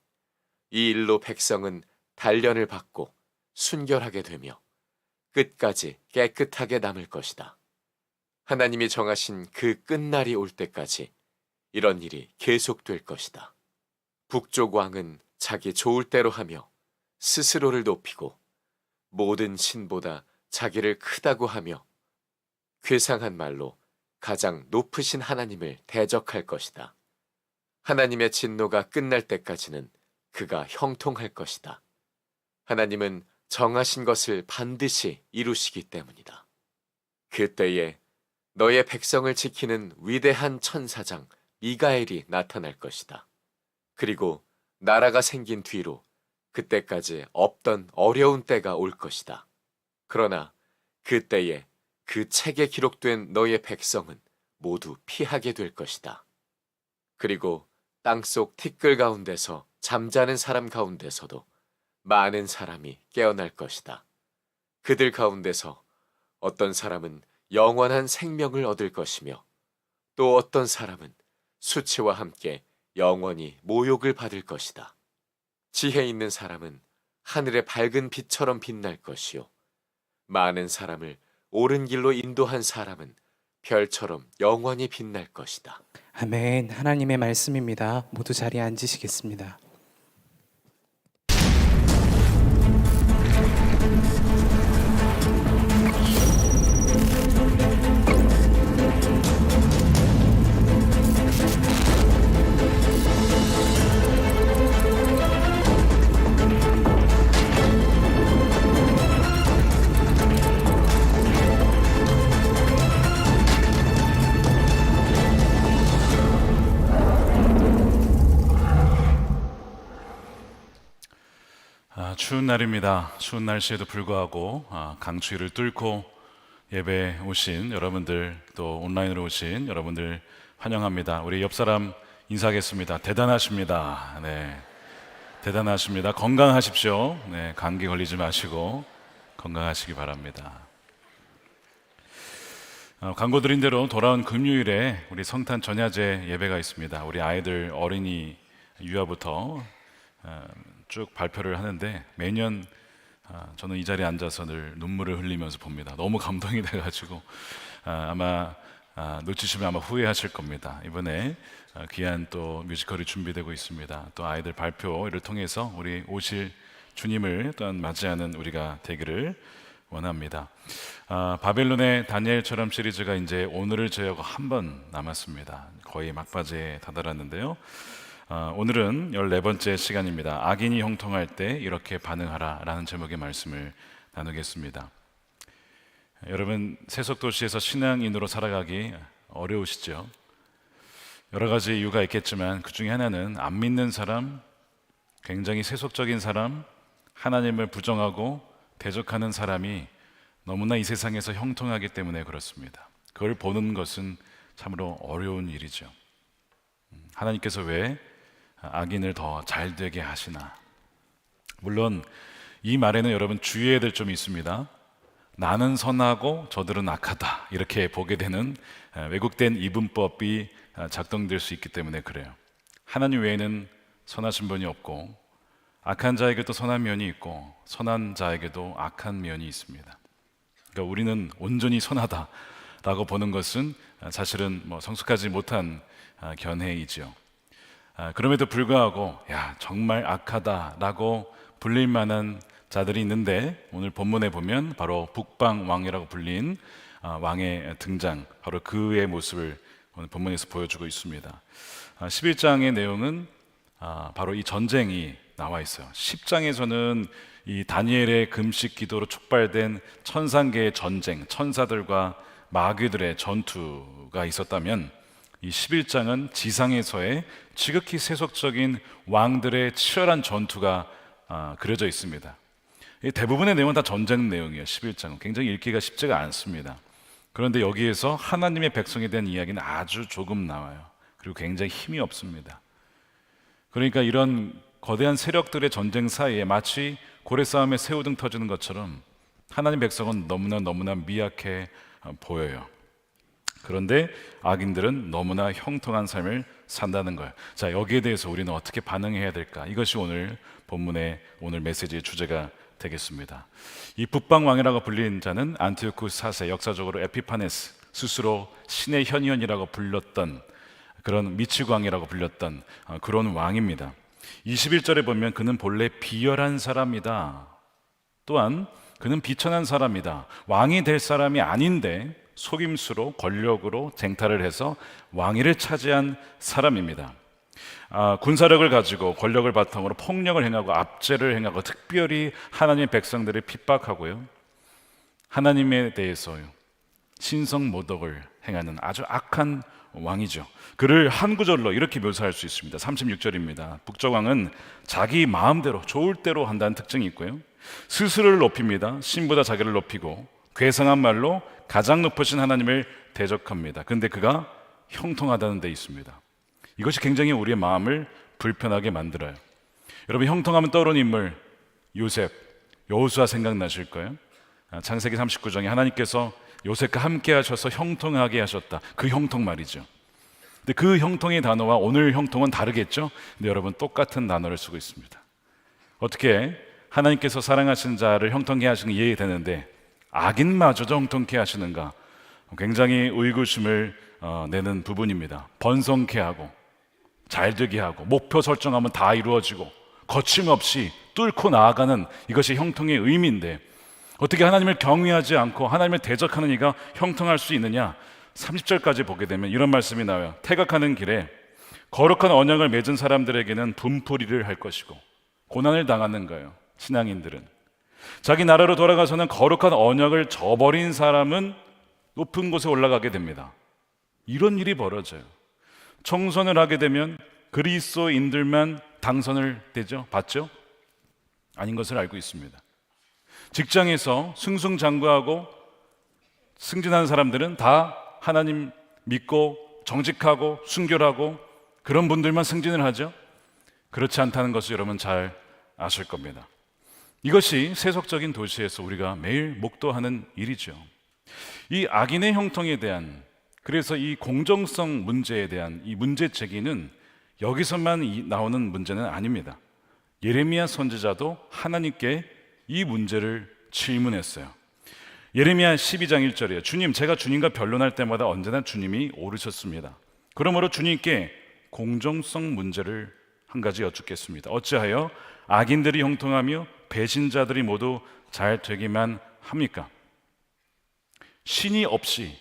이 일로 백성은 단련을 받고 순결하게 되며 끝까지 깨끗하게 남을 것이다. 하나님이 정하신 그 끝날이 올 때까지 이런 일이 계속될 것이다. 북쪽 왕은 자기 좋을 대로 하며 스스로를 높이고 모든 신보다 자기를 크다고 하며 괴상한 말로 가장 높으신 하나님을 대적할 것이다. 하나님의 진노가 끝날 때까지는 그가 형통할 것이다. 하나님은 정하신 것을 반드시 이루시기 때문이다. 그때에 너의 백성을 지키는 위대한 천사장 미가엘이 나타날 것이다. 그리고 나라가 생긴 뒤로 그때까지 없던 어려운 때가 올 것이다. 그러나 그때에 그 책에 기록된 너의 백성은 모두 피하게 될 것이다. 그리고 땅속 티끌 가운데서 잠자는 사람 가운데서도 많은 사람이 깨어날 것이다. 그들 가운데서 어떤 사람은 영원한 생명을 얻을 것이며 또 어떤 사람은 수치와 함께 영원히 모욕을 받을 것이다. 지혜 있는 사람은 하늘의 밝은 빛처럼 빛날 것이요 많은 사람을 옳은 길로 인도한 사람은 별처럼 영원히 빛날 것이다. 아멘. 하나님의 말씀입니다. 모두 자리에 앉으시겠습니다. 추운 날입니다. 추운 날씨에도 불구하고 강추위를 뚫고 예배 오신 여러분들, 또 온라인으로 오신 여러분들 환영합니다. 우리 옆 사람 인사하겠습니다. 대단하십니다. 네, 대단하십니다. 건강하십시오. 네, 감기 걸리지 마시고 건강하시기 바랍니다. 광고 드린 대로 돌아온 금요일에 우리 성탄 전야제 예배가 있습니다. 우리 아이들 어린이 유아부터 쭉 발표를 하는데 매년 저는 이 자리에 앉아서 늘 눈물을 흘리면서 봅니다. 너무 감동이 돼가지고 아마 놓치시면 아마 후회하실 겁니다. 이번에 귀한 또 뮤지컬이 준비되고 있습니다. 또 아이들 발표를 통해서 우리 오실 주님을 또한 맞이하는 우리가 되기를 원합니다. 바벨론의 다니엘처럼 시리즈가 이제 오늘을 제외하고 한 번 남았습니다. 거의 막바지에 다다랐는데요. 오늘은 14번째 시간입니다. 악인이 형통할 때 이렇게 반응하라 라는 제목의 말씀을 나누겠습니다. 여러분, 세속도시에서 신앙인으로 살아가기 어려우시죠? 여러 가지 이유가 있겠지만 그 중에 하나는 안 믿는 사람, 굉장히 세속적인 사람, 하나님을 부정하고 대적하는 사람이 너무나 이 세상에서 형통하기 때문에 그렇습니다. 그걸 보는 것은 참으로 어려운 일이죠. 하나님께서 왜 악인을 더 잘되게 하시나? 물론 이 말에는 여러분 주의해야 될 점이 있습니다. 나는 선하고 저들은 악하다, 이렇게 보게 되는 왜곡된 이분법이 작동될 수 있기 때문에 그래요. 하나님 외에는 선하신 분이 없고 악한 자에게도 선한 면이 있고 선한 자에게도 악한 면이 있습니다. 그러니까 우리는 온전히 선하다라고 보는 것은 사실은 성숙하지 못한 견해이죠. 그럼에도 불구하고 정말 악하다라고 불릴 만한 자들이 있는데, 오늘 본문에 보면 바로 북방왕이라고 불린 왕의 등장, 바로 그의 모습을 오늘 본문에서 보여주고 있습니다. 11장의 내용은 바로 이 전쟁이 나와 있어요. 10장에서는 이 다니엘의 금식 기도로 촉발된 천상계의 전쟁, 천사들과 마귀들의 전투가 있었다면, 이 11장은 지상에서의 지극히 세속적인 왕들의 치열한 전투가 그려져 있습니다. 대부분의 내용은 다 전쟁 내용이에요. 11장은 굉장히 읽기가 쉽지가 않습니다. 그런데 여기에서 하나님의 백성에 대한 이야기는 아주 조금 나와요. 그리고 굉장히 힘이 없습니다. 그러니까 이런 거대한 세력들의 전쟁 사이에 마치 고래싸움에 새우등 터지는 것처럼 하나님 백성은 너무나 미약해 보여요. 그런데 악인들은 너무나 형통한 삶을 산다는 거예요. 자, 여기에 대해서 우리는 어떻게 반응해야 될까? 이것이 오늘 본문의 오늘 메시지의 주제가 되겠습니다. 이 북방왕이라고 불린 자는 안티오쿠스 4세, 역사적으로 에피파네스, 스스로 신의 현현이라고 불렸던, 그런 미치광이라고 불렸던 그런 왕입니다. 21절에 보면 그는 본래 비열한 사람이다. 또한 그는 비천한 사람이다. 왕이 될 사람이 아닌데 속임수로 권력으로 쟁탈을 해서 왕위를 차지한 사람입니다. 군사력을 가지고 권력을 바탕으로 폭력을 행하고 압제를 행하고 특별히 하나님의 백성들을 핍박하고요, 하나님에 대해서 신성모독을 행하는 아주 악한 왕이죠. 그를 한 구절로 이렇게 묘사할 수 있습니다. 36절입니다. 북쪽왕은 자기 마음대로 좋을 대로 한다는 특징이 있고요, 스스로를 높입니다. 신보다 자기를 높이고 괴상한 말로 가장 높으신 하나님을 대적합니다. 그런데 그가 형통하다는 데 있습니다. 이것이 굉장히 우리의 마음을 불편하게 만들어요. 여러분, 형통하면 떠오르는 인물 요셉, 여호수아 생각나실 거예요. 창세기 39장에 하나님께서 요셉과 함께 하셔서 형통하게 하셨다. 그 형통 말이죠. 근데 그 형통의 단어와 오늘 형통은 다르겠죠? 근데 여러분, 똑같은 단어를 쓰고 있습니다. 어떻게 하나님께서 사랑하시는 자를 형통케 하시는 게 이해되는데 악인마저도 형통케 하시는가? 굉장히 의구심을 내는 부분입니다. 번성케 하고 잘되게 하고 목표 설정하면 다 이루어지고 거침없이 뚫고 나아가는, 이것이 형통의 의미인데 어떻게 하나님을 경외하지 않고 하나님을 대적하는 이가 형통할 수 있느냐? 30절까지 보게 되면 이런 말씀이 나와요. 태각하는 길에 거룩한 언약을 맺은 사람들에게는 분풀이를 할 것이고, 고난을 당하는 거예요. 신앙인들은 자기 나라로 돌아가서는 거룩한 언약을 저버린 사람은 높은 곳에 올라가게 됩니다. 이런 일이 벌어져요. 총선을 하게 되면 그리스도인들만 당선을 받죠. 아닌 것을 알고 있습니다. 직장에서 승승장구하고 승진하는 사람들은 다 하나님 믿고 정직하고 순결하고 그런 분들만 승진을 하죠. 그렇지 않다는 것을 여러분 잘 아실 겁니다. 이것이 세속적인 도시에서 우리가 매일 목도하는 일이죠. 이 악인의 형통에 대한, 그래서 이 공정성 문제에 대한 이 문제 제기는 여기서만 나오는 문제는 아닙니다. 예레미야 선지자도 하나님께 이 문제를 질문했어요. 예레미야 12장 1절이에요. 주님, 제가 주님과 변론할 때마다 언제나 주님이 옳으셨습니다. 그러므로 주님께 공정성 문제를 한 가지 여쭙겠습니다. 어찌하여 악인들이 형통하며 배신자들이 모두 잘 되기만 합니까? 신이 없이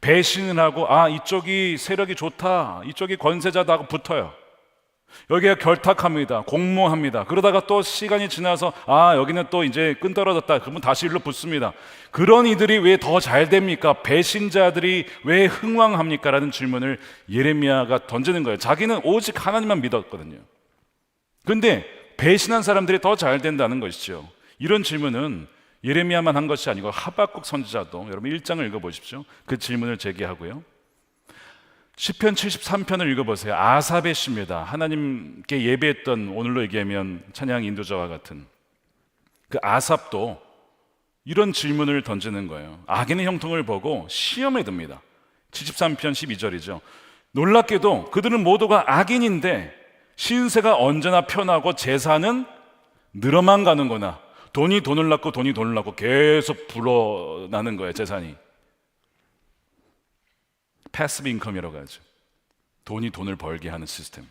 배신을 하고 이쪽이 세력이 좋다, 이쪽이 권세자다 하고 붙어요. 여기가 결탁합니다. 공모합니다. 그러다가 또 시간이 지나서 여기는 또 이제 끈 떨어졌다. 그러면 다시 일로 붙습니다. 그런 이들이 왜 더 잘 됩니까? 배신자들이 왜 흥왕합니까? 라는 질문을 예레미야가 던지는 거예요. 자기는 오직 하나님만 믿었거든요. 그런데 배신한 사람들이 더 잘 된다는 것이죠. 이런 질문은 예레미야만 한 것이 아니고 하박국 선지자도, 여러분 1장을 읽어보십시오. 그 질문을 제기하고요. 시편 73편을 읽어보세요. 아삽의 시입니다. 하나님께 예배했던, 오늘로 얘기하면 찬양 인도자와 같은 그 아삽도 이런 질문을 던지는 거예요. 악인의 형통을 보고 시험에 듭니다. 73편 12절이죠. 놀랍게도 그들은 모두가 악인인데 신세가 언제나 편하고 재산은 늘어만 가는구나. 돈이 돈을 낳고 돈이 돈을 낳고 계속 불어나는 거예요. 재산이 패시브 인컴이라고 하죠. 돈이 돈을 벌게 하는 시스템.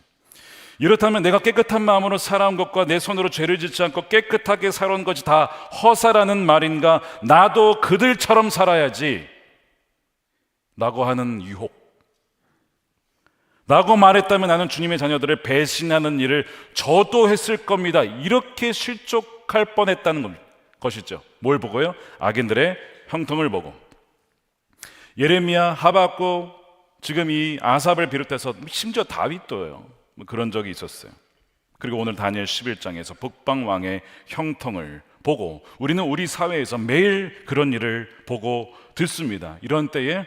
이렇다면 내가 깨끗한 마음으로 살아온 것과 내 손으로 죄를 짓지 않고 깨끗하게 살아온 것이 다 허사라는 말인가? 나도 그들처럼 살아야지 라고 하는 유혹, 라고 말했다면 나는 주님의 자녀들을 배신하는 일을 저도 했을 겁니다. 이렇게 실족할 뻔했다는 것이죠. 뭘 보고요? 악인들의 형통을 보고. 예레미야, 하박국, 지금 이 아삽을 비롯해서 심지어 다윗도요, 그런 적이 있었어요. 그리고 오늘 다니엘 11장에서 북방왕의 형통을 보고 우리는 우리 사회에서 매일 그런 일을 보고 듣습니다. 이런 때에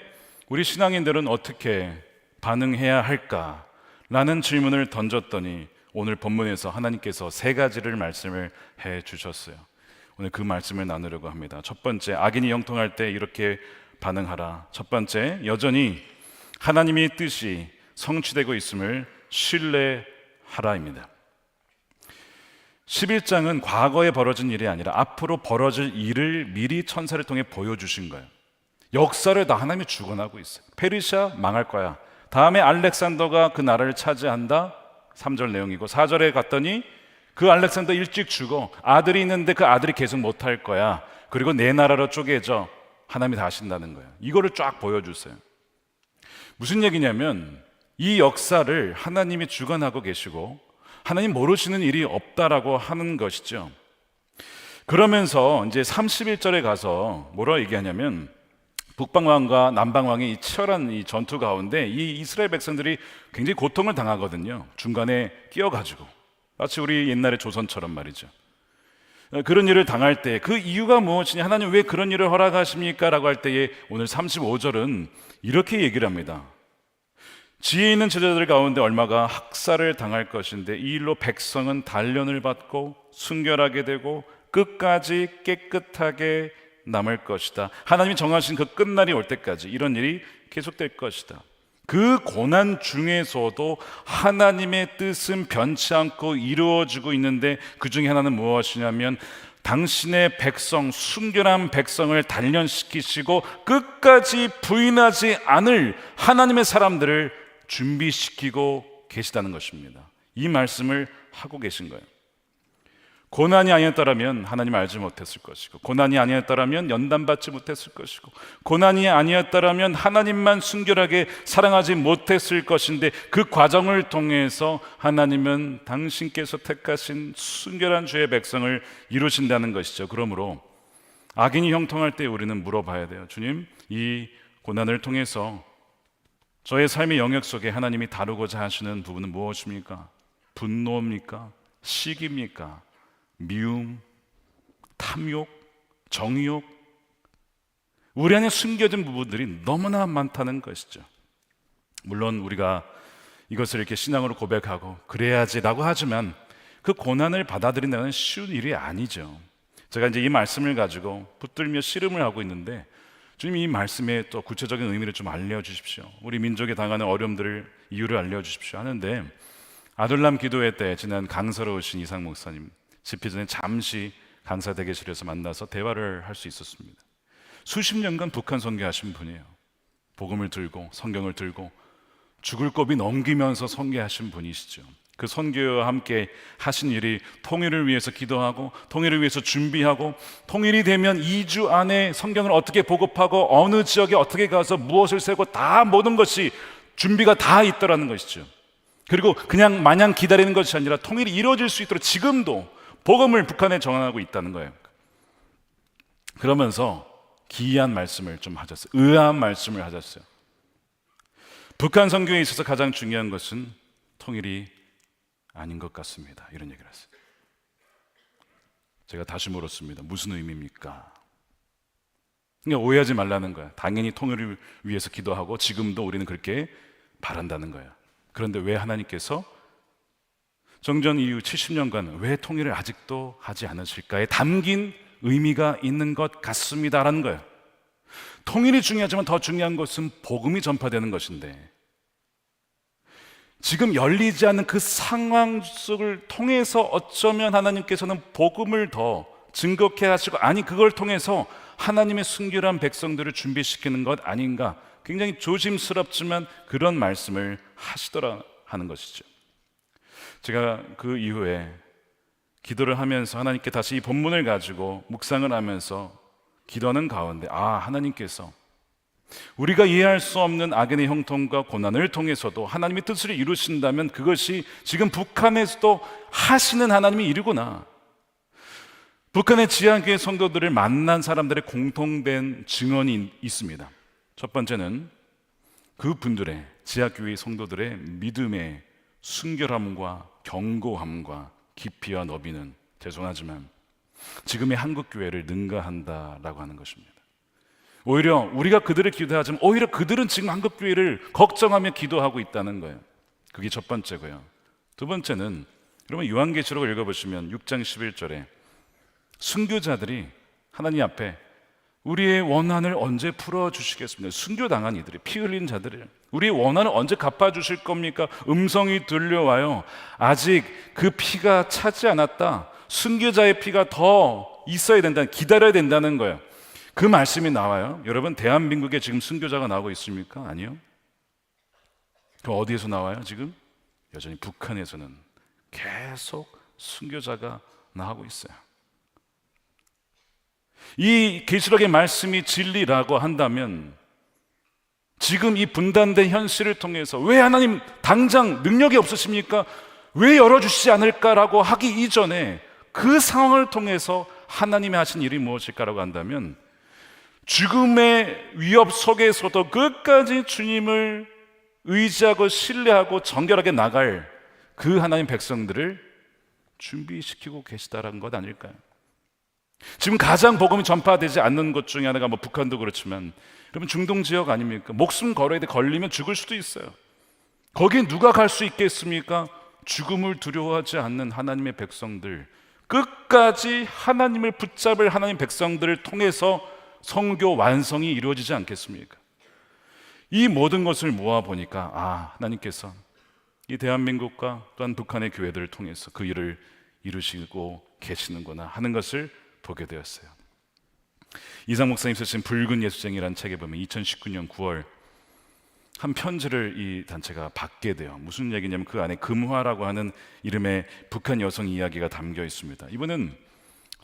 우리 신앙인들은 어떻게 반응해야 할까라는 질문을 던졌더니 오늘 본문에서 하나님께서 세 가지를 말씀을 해 주셨어요. 오늘 그 말씀을 나누려고 합니다. 첫 번째, 악인이 형통할 때 이렇게 반응하라. 첫 번째, 여전히 하나님의 뜻이 성취되고 있음을 신뢰하라입니다. 11장은 과거에 벌어진 일이 아니라 앞으로 벌어질 일을 미리 천사를 통해 보여주신 거예요. 역사를 다 하나님이 주관하고 있어요. 페르시아 망할 거야. 다음에 알렉산더가 그 나라를 차지한다. 3절 내용이고 4절에 갔더니 그 알렉산더 일찍 죽어. 아들이 있는데 그 아들이 계속 못할 거야. 그리고 내 나라로 쪼개져. 하나님이 다 하신다는 거예요. 이거를 쫙 보여주세요. 무슨 얘기냐면 이 역사를 하나님이 주관하고 계시고 하나님 모르시는 일이 없다라고 하는 것이죠. 그러면서 이제 31절에 가서 뭐라고 얘기하냐면 북방왕과 남방왕의 이 치열한 이 전투 가운데 이 이스라엘 백성들이 굉장히 고통을 당하거든요. 중간에 끼어가지고 마치 우리 옛날의 조선처럼 말이죠. 그런 일을 당할 때 그 이유가 무엇이냐, 하나님 왜 그런 일을 허락하십니까? 라고 할 때에 오늘 35절은 이렇게 얘기를 합니다. 지혜 있는 제자들 가운데 얼마가 학살을 당할 것인데 이 일로 백성은 단련을 받고 순결하게 되고 끝까지 깨끗하게 남을 것이다. 하나님이 정하신 그 끝날이 올 때까지 이런 일이 계속될 것이다. 그 고난 중에서도 하나님의 뜻은 변치 않고 이루어지고 있는데 그 중에 하나는 무엇이냐면 당신의 백성, 순결한 백성을 단련시키시고 끝까지 부인하지 않을 하나님의 사람들을 준비시키고 계시다는 것입니다. 이 말씀을 하고 계신 거예요. 고난이 아니었다면 하나님 알지 못했을 것이고, 고난이 아니었다면 연단받지 못했을 것이고, 고난이 아니었다면 하나님만 순결하게 사랑하지 못했을 것인데 그 과정을 통해서 하나님은 당신께서 택하신 순결한 주의 백성을 이루신다는 것이죠. 그러므로 악인이 형통할 때 우리는 물어봐야 돼요. 주님, 이 고난을 통해서 저의 삶의 영역 속에 하나님이 다루고자 하시는 부분은 무엇입니까? 분노입니까? 시기입니까? 미움, 탐욕, 정욕, 우리 안에 숨겨진 부분들이 너무나 많다는 것이죠. 물론 우리가 이것을 이렇게 신앙으로 고백하고 그래야지라고 하지만 그 고난을 받아들인다는 쉬운 일이 아니죠. 제가 이제 이 말씀을 가지고 붙들며 씨름을 하고 있는데 주님 이 말씀의 또 구체적인 의미를 좀 알려주십시오. 우리 민족이 당하는 어려움들을 이유를 알려주십시오 하는데 아둘람 기도회 때 지난 강사로 오신 이상 목사님 집회 전에 잠시 강사 대기실에서 만나서 대화를 할 수 있었습니다. 수십 년간 북한 선교하신 분이에요. 복음을 들고 성경을 들고 죽을 고비 넘기면서 선교하신 분이시죠. 그 선교와 함께 하신 일이 통일을 위해서 기도하고 통일을 위해서 준비하고 통일이 되면 2주 안에 성경을 어떻게 보급하고 어느 지역에 어떻게 가서 무엇을 세고 다 모든 것이 준비가 다 있더라는 것이죠. 그리고 그냥 마냥 기다리는 것이 아니라 통일이 이루어질 수 있도록 지금도 복음을 북한에 전하고 있다는 거예요. 그러면서 기이한 말씀을 좀 하셨어요. 의아한 말씀을 하셨어요. 북한 선교에 있어서 가장 중요한 것은 통일이 아닌 것 같습니다. 이런 얘기를 했어요. 제가 다시 물었습니다. 무슨 의미입니까? 그러니까 오해하지 말라는 거야. 당연히 통일을 위해서 기도하고 지금도 우리는 그렇게 바란다는 거야. 그런데 왜 하나님께서 정전 이후 70년간 왜 통일을 아직도 하지 않으실까에 담긴 의미가 있는 것 같습니다라는 거예요. 통일이 중요하지만 더 중요한 것은 복음이 전파되는 것인데 지금 열리지 않는 그 상황 속을 통해서 어쩌면 하나님께서는 복음을 더 증거케 하시고 아니 그걸 통해서 하나님의 순결한 백성들을 준비시키는 것 아닌가 굉장히 조심스럽지만 그런 말씀을 하시더라 하는 것이죠. 제가 그 이후에 기도를 하면서 하나님께 다시 이 본문을 가지고 묵상을 하면서 기도하는 가운데 하나님께서 우리가 이해할 수 없는 악인의 형통과 고난을 통해서도 하나님의 뜻을 이루신다면 그것이 지금 북한에서도 하시는 하나님의 일이구나. 북한의 지하교회 성도들을 만난 사람들의 공통된 증언이 있습니다. 첫 번째는 그분들의 지하교회 성도들의 믿음의 순결함과 견고함과 깊이와 너비는 죄송하지만 지금의 한국 교회를 능가한다라고 하는 것입니다. 오히려 우리가 그들을 기도하지만 오히려 그들은 지금 한국 교회를 걱정하며 기도하고 있다는 거예요. 그게 첫 번째고요. 두 번째는 여러분 요한계시록을 읽어보시면 6장 11절에 순교자들이 하나님 앞에 우리의 원한을 언제 풀어주시겠습니까? 순교당한 이들이 피 흘린 자들이 우리의 원한을 언제 갚아주실 겁니까? 음성이 들려와요. 아직 그 피가 차지 않았다. 순교자의 피가 더 있어야 된다. 기다려야 된다는 거예요. 그 말씀이 나와요. 여러분 대한민국에 지금 순교자가 나오고 있습니까? 아니요. 그럼 어디에서 나와요 지금? 여전히 북한에서는 계속 순교자가 나오고 있어요. 이 계시록의 말씀이 진리라고 한다면 지금 이 분단된 현실을 통해서 왜 하나님 당장 능력이 없으십니까? 왜 열어주시지 않을까라고 하기 이전에 그 상황을 통해서 하나님이 하신 일이 무엇일까라고 한다면 죽음의 위협 속에서도 끝까지 주님을 의지하고 신뢰하고 정결하게 나갈 그 하나님 백성들을 준비시키고 계시다라는 것 아닐까요? 지금 가장 복음이 전파되지 않는 것 중에 하나가 북한도 그렇지만 여러분 중동 지역 아닙니까? 목숨 걸어야 돼. 걸리면 죽을 수도 있어요. 거기에 누가 갈 수 있겠습니까? 죽음을 두려워하지 않는 하나님의 백성들, 끝까지 하나님을 붙잡을 하나님 백성들을 통해서 성교 완성이 이루어지지 않겠습니까? 이 모든 것을 모아보니까 하나님께서 이 대한민국과 또한 북한의 교회들을 통해서 그 일을 이루시고 계시는구나 하는 것을 보게 되었어요. 이상 목사님 쓰신 붉은 예수쟁이라는 책에 보면 2019년 9월 한 편지를 이 단체가 받게 돼요. 무슨 얘기냐면 그 안에 금화라고 하는 이름의 북한 여성 이야기가 담겨 있습니다. 이분은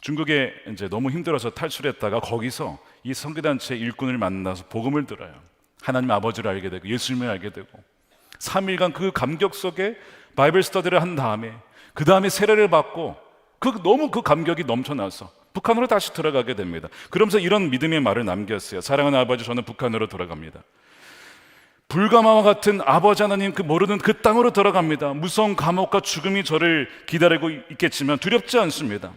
중국에 이제 너무 힘들어서 탈출했다가 거기서 이 선교단체 일꾼을 만나서 복음을 들어요. 하나님 아버지를 알게 되고 예수님을 알게 되고 3일간 그 감격 속에 바이블 스터디를 한 다음에 그 다음에 세례를 받고 너무 그 감격이 넘쳐나서 북한으로 다시 들어가게 됩니다. 그러면서 이런 믿음의 말을 남겼어요. 사랑하는 아버지, 저는 북한으로 돌아갑니다. 불가마와 같은 아버지 하나님 모르는 그 땅으로 돌아갑니다. 무서운 감옥과 죽음이 저를 기다리고 있겠지만 두렵지 않습니다.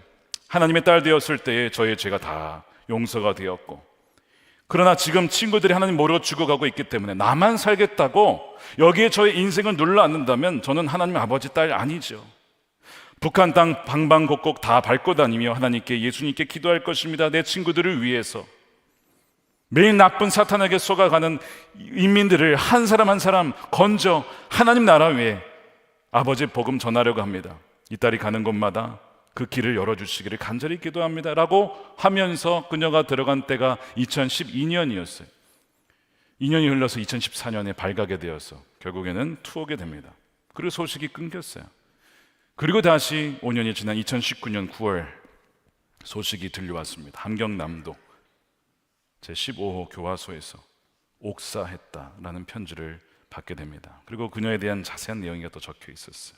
하나님의 딸 되었을 때에 저의 죄가 다 용서가 되었고, 그러나 지금 친구들이 하나님 모르고 죽어가고 있기 때문에 나만 살겠다고 여기에 저의 인생을 눌러앉는다면 저는 하나님 아버지 딸 아니죠. 북한 땅 방방곡곡 다 밟고 다니며 하나님께, 예수님께 기도할 것입니다. 내 친구들을 위해서. 매일 나쁜 사탄에게 속아가는 인민들을 한 사람 한 사람 건져 하나님 나라 위에 아버지의 복음 전하려고 합니다. 이 딸이 가는 곳마다 그 길을 열어주시기를 간절히 기도합니다 라고 하면서 그녀가 들어간 때가 2012년이었어요. 2년이 흘러서 2014년에 발가게 되어서 결국에는 투옥이 됩니다. 그리고 소식이 끊겼어요. 그리고 다시 5년이 지난 2019년 9월 소식이 들려왔습니다. 함경남도 제15호 교화소에서 옥사했다라는 편지를 받게 됩니다. 그리고 그녀에 대한 자세한 내용이 또 적혀 있었어요.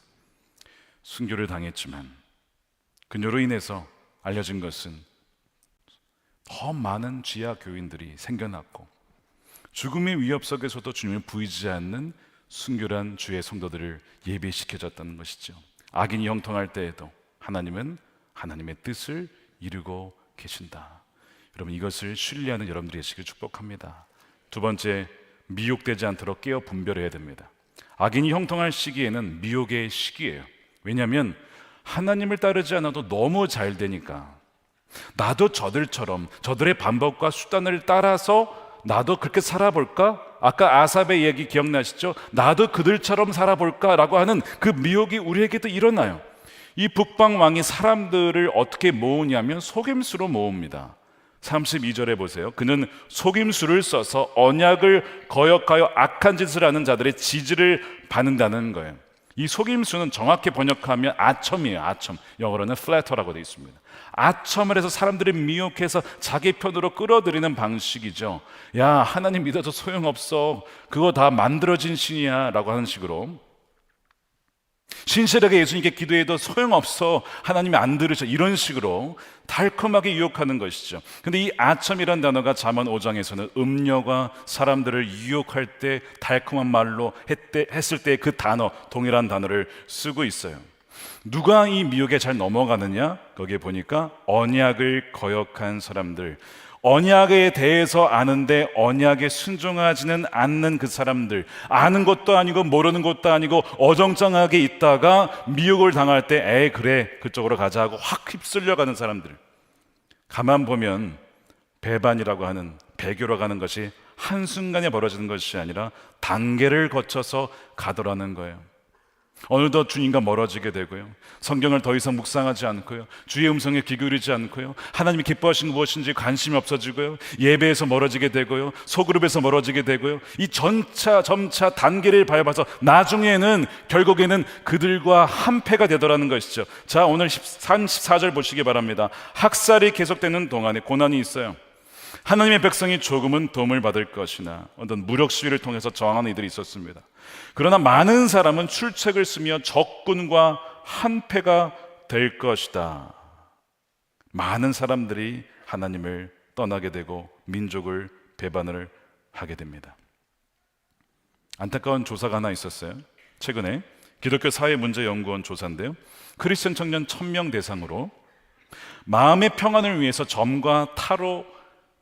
순교를 당했지만 그녀로 인해서 알려진 것은 더 많은 지하 교인들이 생겨났고, 죽음의 위협 속에서도 주님을 부이지 않는 순교란 주의 성도들을 예배시켜줬다는 것이죠. 악인이 형통할 때에도 하나님은 하나님의 뜻을 이루고 계신다. 여러분, 이것을 신뢰하는 여러분들이 되시길 축복합니다. 두 번째, 미혹되지 않도록 깨어 분별해야 됩니다. 악인이 형통할 시기에는 미혹의 시기예요. 왜냐하면 하나님을 따르지 않아도 너무 잘 되니까, 나도 저들처럼 저들의 방법과 수단을 따라서 나도 그렇게 살아볼까? 아까 아삽의 얘기 기억나시죠? 나도 그들처럼 살아볼까? 라고 하는 그 미혹이 우리에게도 일어나요. 이 북방 왕이 사람들을 어떻게 모으냐면 속임수로 모읍니다. 32절에 보세요. 그는 속임수를 써서 언약을 거역하여 악한 짓을 하는 자들의 지지를 받는다는 거예요. 이 속임수는 정확히 번역하면 아첨이에요. 아첨. 영어로는 flatter라고 되어 있습니다. 아첨을 해서 사람들을 미혹해서 자기 편으로 끌어들이는 방식이죠. 야, 하나님 믿어도 소용없어. 그거 다 만들어진 신이야 라고 하는 식으로, 신실하게 예수님께 기도해도 소용없어. 하나님이 안 들으셔. 이런 식으로 달콤하게 유혹하는 것이죠. 근데 이 아첨이라는 단어가 잠언 5장에서는 음녀가 사람들을 유혹할 때 달콤한 말로 했을 때 그 단어, 동일한 단어를 쓰고 있어요. 누가 이 미혹에 잘 넘어가느냐? 거기에 보니까 언약을 거역한 사람들, 언약에 대해서 아는데 언약에 순종하지는 않는 그 사람들, 아는 것도 아니고 모르는 것도 아니고 어정쩡하게 있다가 미혹을 당할 때 에이 그래 그쪽으로 가자 하고 확 휩쓸려가는 사람들. 가만 보면 배반이라고 하는, 배교라고 하는 것이 한순간에 벌어지는 것이 아니라 단계를 거쳐서 가더라는 거예요. 어느덧 주님과 멀어지게 되고요, 성경을 더 이상 묵상하지 않고요, 주의 음성에 귀 기울이지 않고요, 하나님이 기뻐하시는 무엇인지 관심이 없어지고요, 예배에서 멀어지게 되고요, 소그룹에서 멀어지게 되고요, 이 점차 단계를 밟아서 나중에는 결국에는 그들과 한패가 되더라는 것이죠. 자, 오늘 34절 보시기 바랍니다. 학살이 계속되는 동안에 고난이 있어요. 하나님의 백성이 조금은 도움을 받을 것이나, 어떤 무력 시위를 통해서 저항하는 이들이 있었습니다. 그러나 많은 사람은 출책을 쓰며 적군과 한패가 될 것이다. 많은 사람들이 하나님을 떠나게 되고 민족을 배반을 하게 됩니다. 안타까운 조사가 하나 있었어요. 최근에 기독교 사회문제연구원 조사인데요, 크리스천 청년 1000명 대상으로 마음의 평안을 위해서 점과 타로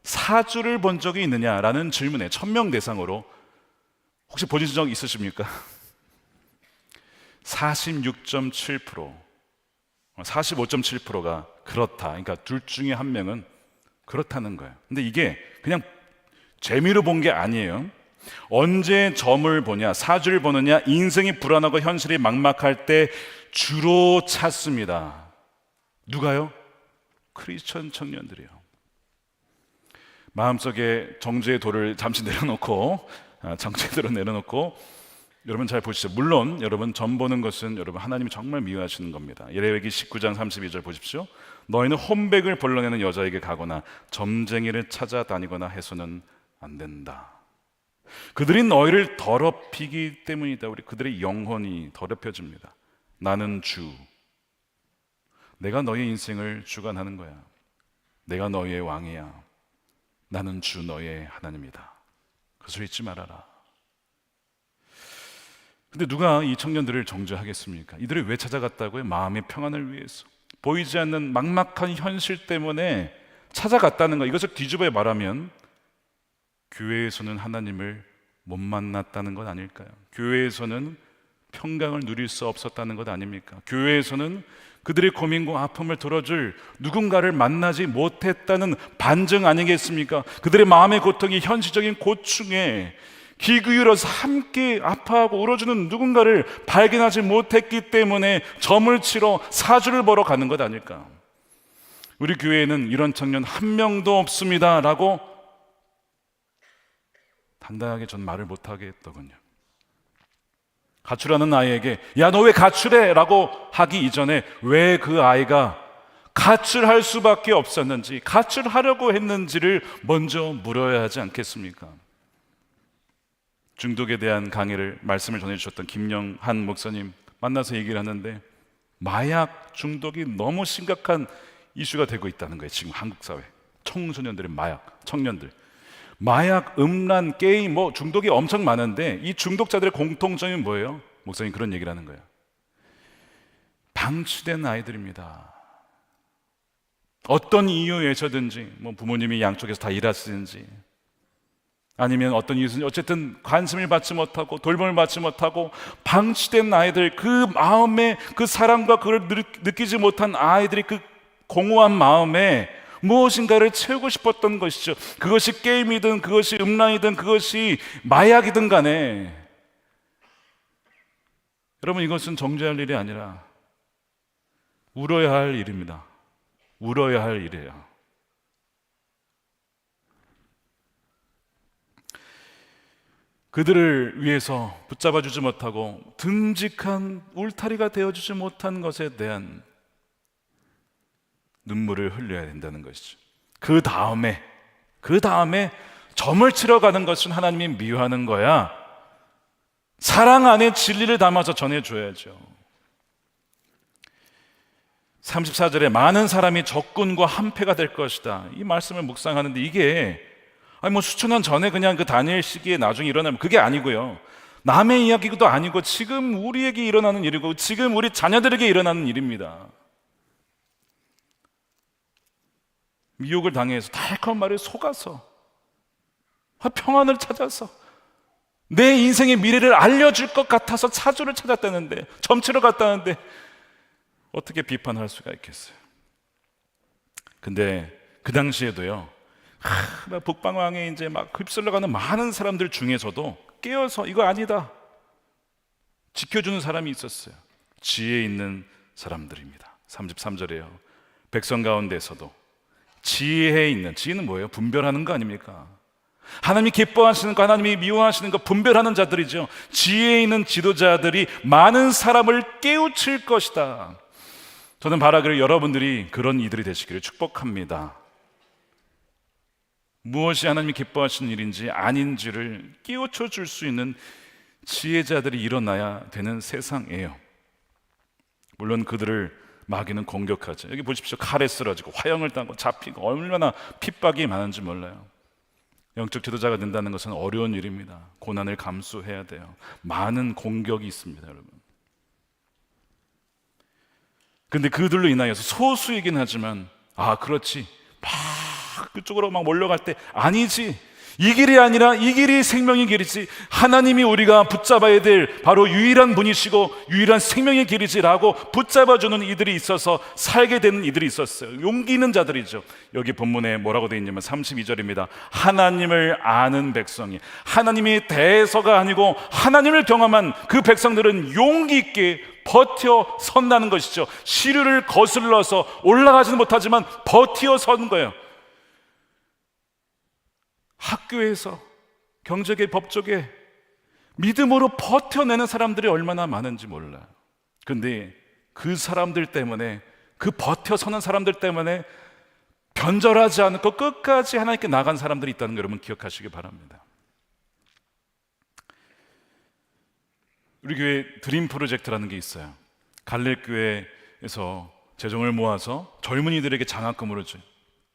사주를 본 적이 있느냐라는 질문에 1000명 대상으로, 혹시 보신 적 있으십니까? 46.7%, 45.7%가 그렇다. 그러니까 둘 중에 한 명은 그렇다는 거예요. 근데 이게 그냥 재미로 본 게 아니에요. 언제 점을 보냐, 사주를 보느냐, 인생이 불안하고 현실이 막막할 때 주로 찾습니다. 누가요? 크리스천 청년들이요. 마음속에 정죄의 돌을 잠시 내려놓고, 정죄들을 내려놓고, 여러분 잘 보시죠. 물론 여러분 점 보는 것은 여러분 하나님이 정말 미워하시는 겁니다. 예레미야 19장 32절 보십시오. 너희는 혼백을 벌러내는 여자에게 가거나 점쟁이를 찾아다니거나 해서는 안 된다. 그들이 너희를 더럽히기 때문이다. 우리 그들의 영혼이 더럽혀집니다. 나는 주, 내가 너희 인생을 주관하는 거야. 내가 너희의 왕이야. 나는 주 너의 하나님이다. 그것을 잊지 말아라. 근데 누가 이 청년들을 정죄하겠습니까? 이들을 왜 찾아갔다고요? 마음의 평안을 위해서. 보이지 않는 막막한 현실 때문에 찾아갔다는 것, 이것을 뒤집어 말하면 교회에서는 하나님을 못 만났다는 것 아닐까요? 교회에서는 평강을 누릴 수 없었다는 것 아닙니까? 교회에서는 그들의 고민과 아픔을 들어줄 누군가를 만나지 못했다는 반증 아니겠습니까? 그들의 마음의 고통이 현실적인 고충에 귀 기울여서 함께 아파하고 울어주는 누군가를 발견하지 못했기 때문에 점을 치러 사주를 보러 가는 것 아닐까? 우리 교회에는 이런 청년 한 명도 없습니다 라고 단단하게 전 말을 못하게 했더군요. 가출하는 아이에게 야, 너 왜 가출해? 라고 하기 이전에 왜 그 아이가 가출할 수밖에 없었는지, 가출하려고 했는지를 먼저 물어야 하지 않겠습니까? 중독에 대한 강의를, 말씀을 전해주셨던 김영한 목사님 만나서 얘기를 하는데 마약 중독이 너무 심각한 이슈가 되고 있다는 거예요. 지금 한국 사회 청소년들의 마약, 청년들 마약, 음란, 게임, 중독이 엄청 많은데 이 중독자들의 공통점이 뭐예요? 목사님 그런 얘기를 하는 거예요. 방치된 아이들입니다. 어떤 이유에서든지 부모님이 양쪽에서 다 일하시든지 아니면 어떤 이유에서 어쨌든 관심을 받지 못하고 돌봄을 받지 못하고 방치된 아이들, 그 마음에 그 사랑과 그걸 느끼지 못한 아이들이 그 공허한 마음에 무엇인가를 채우고 싶었던 것이죠. 그것이 게임이든 그것이 음란이든 그것이 마약이든 간에 여러분, 이것은 정죄할 일이 아니라 울어야 할 일입니다. 울어야 할 일이에요. 그들을 위해서 붙잡아주지 못하고 듬직한 울타리가 되어주지 못한 것에 대한 눈물을 흘려야 된다는 것이죠. 그 다음에 점을 치러 가는 것은 하나님이 미워하는 거야. 사랑 안에 진리를 담아서 전해줘야죠. 34절에 많은 사람이 적군과 한패가 될 것이다. 이 말씀을 묵상하는데 이게 수천 년 전에 그냥 그 다니엘 시기에 나중에 일어나면 그게 아니고요. 남의 이야기도 아니고 지금 우리에게 일어나는 일이고 지금 우리 자녀들에게 일어나는 일입니다. 미혹을 당해서 달콤한 말에 속아서 평안을 찾아서 내 인생의 미래를 알려줄 것 같아서 사주를 찾았다는데, 점치러 갔다는데 어떻게 비판할 수가 있겠어요? 근데 그 당시에도요, 북방왕에 이제 막 휩쓸려가는 많은 사람들 중에서도 깨어서 이거 아니다 지켜주는 사람이 있었어요. 지혜 있는 사람들입니다. 33절에요. 백성 가운데서도 지혜 있는, 지혜는 뭐예요? 분별하는 거 아닙니까? 하나님이 기뻐하시는 거, 하나님이 미워하시는 거 분별하는 자들이죠. 지혜 있는 지도자들이 많은 사람을 깨우칠 것이다. 저는 바라기를 여러분들이 그런 이들이 되시기를 축복합니다. 무엇이 하나님이 기뻐하시는 일인지 아닌지를 깨우쳐 줄 수 있는 지혜자들이 일어나야 되는 세상이에요. 물론 그들을 마귀는 공격하죠. 여기 보십시오. 칼에 쓰러지고 화형을 당하고 잡히고 얼마나 핍박이 많은지 몰라요. 영적 지도자가 된다는 것은 어려운 일입니다. 고난을 감수해야 돼요. 많은 공격이 있습니다, 여러분. 근데 그들로 인하여서 소수이긴 하지만 그렇지, 막 그쪽으로 막 몰려갈 때 아니지, 이 길이 아니라 이 길이 생명의 길이지, 하나님이 우리가 붙잡아야 될 바로 유일한 분이시고 유일한 생명의 길이지라고 붙잡아주는 이들이 있어서 살게 되는 이들이 있었어요. 용기 있는 자들이죠. 여기 본문에 뭐라고 되어 있냐면 32절입니다. 하나님을 아는 백성이, 하나님이 대해서가 아니고 하나님을 경험한 그 백성들은 용기 있게 버텨 선다는 것이죠. 시류를 거슬러서 올라가지는 못하지만 버텨 선 거예요. 학교에서, 경제계, 법조계 믿음으로 버텨내는 사람들이 얼마나 많은지 몰라요. 근데 그 사람들 때문에, 그 버텨서는 사람들 때문에 변절하지 않고 끝까지 하나님께 나간 사람들이 있다는 거 여러분 기억하시기 바랍니다. 우리 교회 드림 프로젝트라는 게 있어요. 갈릴교회에서 재정을 모아서 젊은이들에게 장학금으로 줘요.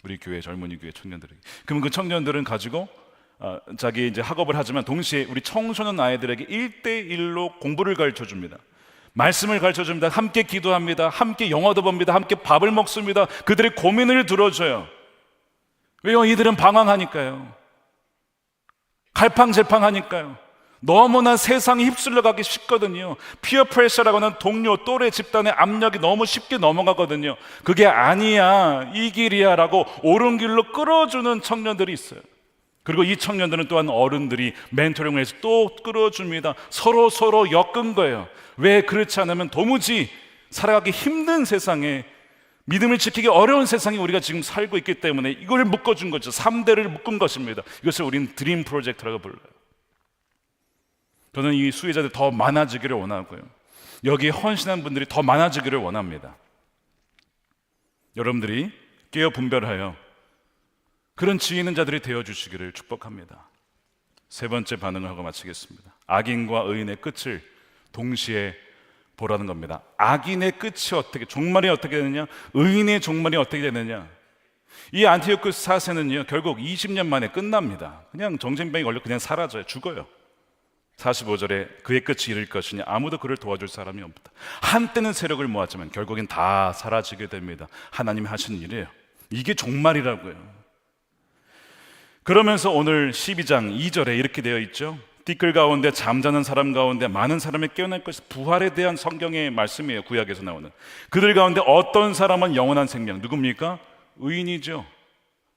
우리 교회 젊은이 교회 청년들에게. 그러면 그 청년들은 가지고 자기 이제 학업을 하지만 동시에 우리 청소년 아이들에게 1대1로 공부를 가르쳐 줍니다. 말씀을 가르쳐줍니다. 함께 기도합니다. 함께 영화도 봅니다. 함께 밥을 먹습니다. 그들의 고민을 들어줘요. 왜요? 이들은 방황하니까요. 갈팡질팡하니까요. 너무나 세상에 휩쓸려 가기 쉽거든요. 피어 프레셔라고 하는 동료, 또래 집단의 압력이 너무 쉽게 넘어가거든요. 그게 아니야, 이 길이야 라고 옳은 길로 끌어주는 청년들이 있어요. 그리고 이 청년들은 또한 어른들이 멘토링을 해서 또 끌어줍니다. 서로 엮은 거예요. 왜 그렇지 않으면 도무지 살아가기 힘든 세상에, 믿음을 지키기 어려운 세상에 우리가 지금 살고 있기 때문에 이걸 묶어준 거죠. 3대를 묶은 것입니다. 이것을 우리는 드림 프로젝트라고 불러요. 저는 이 수혜자들이 더 많아지기를 원하고요, 여기에 헌신한 분들이 더 많아지기를 원합니다. 여러분들이 깨어 분별하여 그런 지혜 있는 자들이 되어주시기를 축복합니다. 세 번째 반응을 하고 마치겠습니다. 악인과 의인의 끝을 동시에 보라는 겁니다. 악인의 끝이 어떻게, 종말이 어떻게 되느냐, 의인의 종말이 어떻게 되느냐. 이 안티오쿠 사세는요, 결국 20년 만에 끝납니다. 그냥 정신병이 걸려 그냥 사라져요. 죽어요. 45절에 그의 끝이 이를 것이냐, 아무도 그를 도와줄 사람이 없다. 한때는 세력을 모았지만 결국엔 다 사라지게 됩니다. 하나님이 하신 일이에요. 이게 종말이라고요. 그러면서 오늘 12장 2절에 이렇게 되어 있죠. 띠끌 가운데 잠자는 사람 가운데 많은 사람이 깨어날 것이, 부활에 대한 성경의 말씀이에요. 구약에서 나오는. 그들 가운데 어떤 사람은 영원한 생명, 누굽니까? 의인이죠.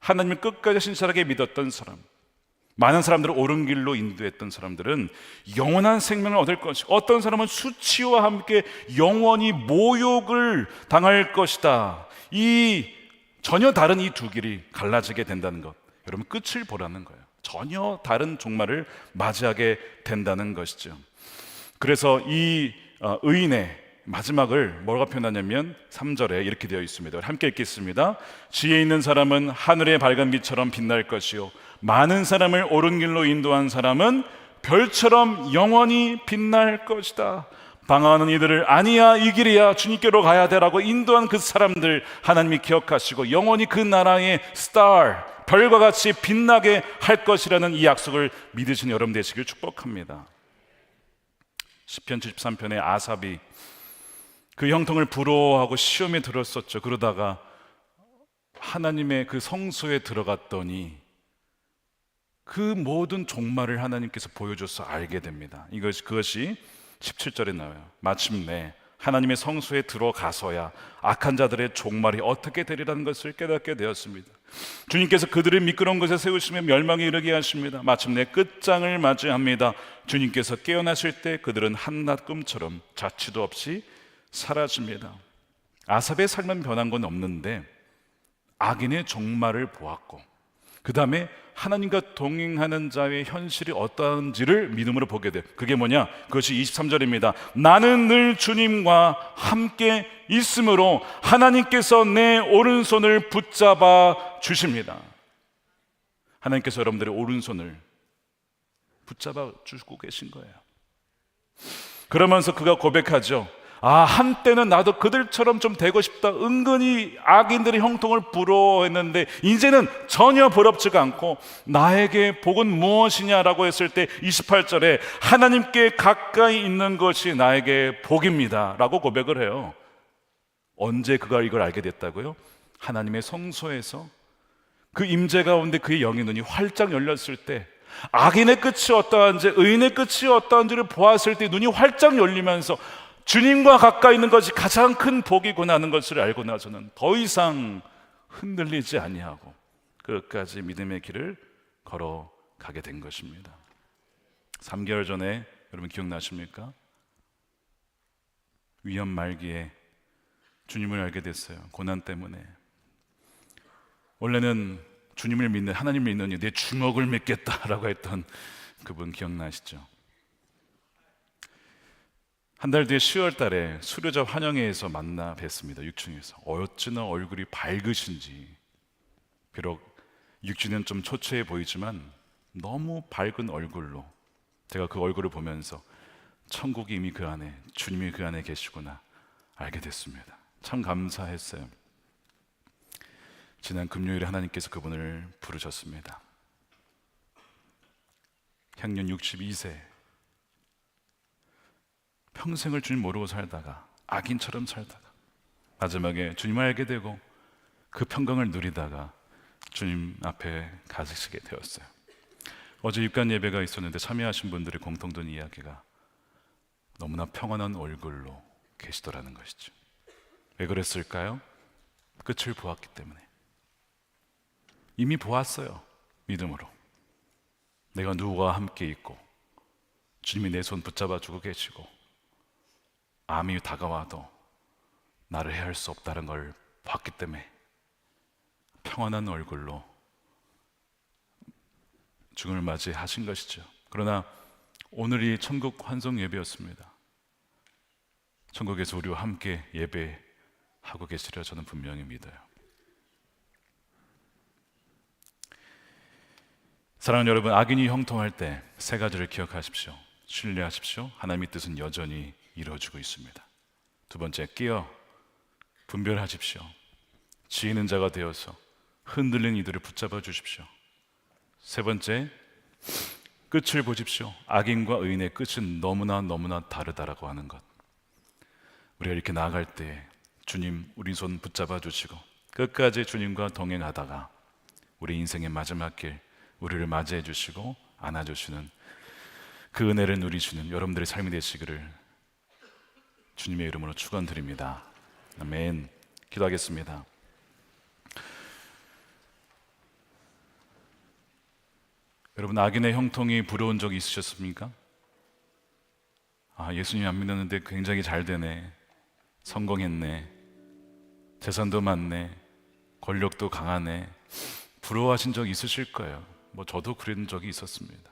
하나님을 끝까지 신실하게 믿었던 사람, 많은 사람들을 옳은 길로 인도했던 사람들은 영원한 생명을 얻을 것이고, 어떤 사람은 수치와 함께 영원히 모욕을 당할 것이다. 이 전혀 다른 이 두 길이 갈라지게 된다는 것, 여러분 끝을 보라는 거예요. 전혀 다른 종말을 맞이하게 된다는 것이죠. 그래서 이 의인의 마지막을 뭐라고 표현하냐면 3절에 이렇게 되어 있습니다. 함께 읽겠습니다. 지혜 있는 사람은 하늘의 밝은 빛처럼 빛날 것이요, 많은 사람을 옳은 길로 인도한 사람은 별처럼 영원히 빛날 것이다. 방황하는 이들을 아니야, 이 길이야, 주님께로 가야 되라고 인도한 그 사람들 하나님이 기억하시고 영원히 그 나라의 스타, 별과 같이 빛나게 할 것이라는 이 약속을 믿으신 여러분 되시길 축복합니다. 시편 73편의 아삽이 그 형통을 부러워하고 시험에 들었었죠. 그러다가 하나님의 그 성소에 들어갔더니 그 모든 종말을 하나님께서 보여줘서 알게 됩니다. 그것이 17절에 나와요. 마침내 하나님의 성소에 들어가서야 악한 자들의 종말이 어떻게 되리라는 것을 깨닫게 되었습니다. 주님께서 그들을 미끄러운 곳에 세우시며 멸망에 이르게 하십니다. 마침내 끝장을 맞이합니다. 주님께서 깨어나실 때 그들은 한낱 꿈처럼 자취도 없이 사라집니다. 아삽의 삶은 변한 건 없는데 악인의 종말을 보았고, 그 다음에 하나님과 동행하는 자의 현실이 어떠한지를 믿음으로 보게 돼요. 그게 뭐냐? 그것이 23절입니다. 나는 늘 주님과 함께 있으므로 하나님께서 내 오른손을 붙잡아 주십니다. 하나님께서 여러분들의 오른손을 붙잡아 주고 계신 거예요. 그러면서 그가 고백하죠. 한때는 나도 그들처럼 좀 되고 싶다. 은근히 악인들의 형통을 부러워했는데 이제는 전혀 부럽지가 않고, 나에게 복은 무엇이냐라고 했을 때 28절에 하나님께 가까이 있는 것이 나에게 복입니다 라고 고백을 해요. 언제 그가 이걸 알게 됐다고요? 하나님의 성소에서 그 임재 가운데 그의 영의 눈이 활짝 열렸을 때, 악인의 끝이 어떠한지 의인의 끝이 어떠한지를 보았을 때 눈이 활짝 열리면서 주님과 가까이 있는 것이 가장 큰 복이구나 하는 것을 알고 나서는 더 이상 흔들리지 아니하고 끝까지 믿음의 길을 걸어가게 된 것입니다. 3개월 전에 여러분 기억나십니까? 위험 말기에 주님을 알게 됐어요. 고난 때문에. 원래는 주님을 믿는, 하나님을 믿는 내 주먹을 믿겠다라고 했던 그분 기억나시죠? 한 달 뒤에 10월 달에 수료자 환영회에서 만나 뵀습니다. 6층에서. 어찌나 얼굴이 밝으신지. 비록 6주년 좀 초췌해 보이지만 너무 밝은 얼굴로 제가 그 얼굴을 보면서 천국이 이미 그 안에, 주님이 그 안에 계시구나 알게 됐습니다. 참 감사했어요. 지난 금요일에 하나님께서 그분을 부르셨습니다. 향년 62세, 평생을 주님 모르고 살다가 악인처럼 살다가 마지막에 주님을 알게 되고 그 평강을 누리다가 주님 앞에 가시게 되었어요. 어제 육간 예배가 있었는데 참여하신 분들의 공통된 이야기가 너무나 평안한 얼굴로 계시더라는 것이죠. 왜 그랬을까요? 끝을 보았기 때문에. 이미 보았어요. 믿음으로. 내가 누구와 함께 있고 주님이 내 손 붙잡아 주고 계시고 암이 다가와도 나를 해할 수 없다는 걸 봤기 때문에 평안한 얼굴로 죽음을 맞이하신 것이죠. 그러나 오늘이 천국 환송 예배였습니다. 천국에서 우리와 함께 예배하고 계시리라 저는 분명히 믿어요. 사랑하는 여러분, 악인이 형통할 때 세 가지를 기억하십시오. 신뢰하십시오. 하나님의 뜻은 여전히 이루어지고 있습니다. 두 번째, 깨어 분별하십시오. 지혜는 자가 되어서 흔들린 이들을 붙잡아 주십시오. 세 번째, 끝을 보십시오. 악인과 의인의 끝은 너무나 다르다라고 하는 것. 우리가 이렇게 나아갈 때 주님 우리 손 붙잡아 주시고 끝까지 주님과 동행하다가 우리 인생의 마지막 길 우리를 맞이해 주시고 안아주시는 그 은혜를 누리시는 여러분들의 삶이 되시기를 주님의 이름으로 축원드립니다. 아멘. 기도하겠습니다. 여러분, 악인의 형통이 부러운 적이 있으셨습니까? 예수님 안 믿었는데 굉장히 잘 되네, 성공했네, 재산도 많네, 권력도 강하네, 부러워하신 적 있으실 거예요. 저도 그런 적이 있었습니다.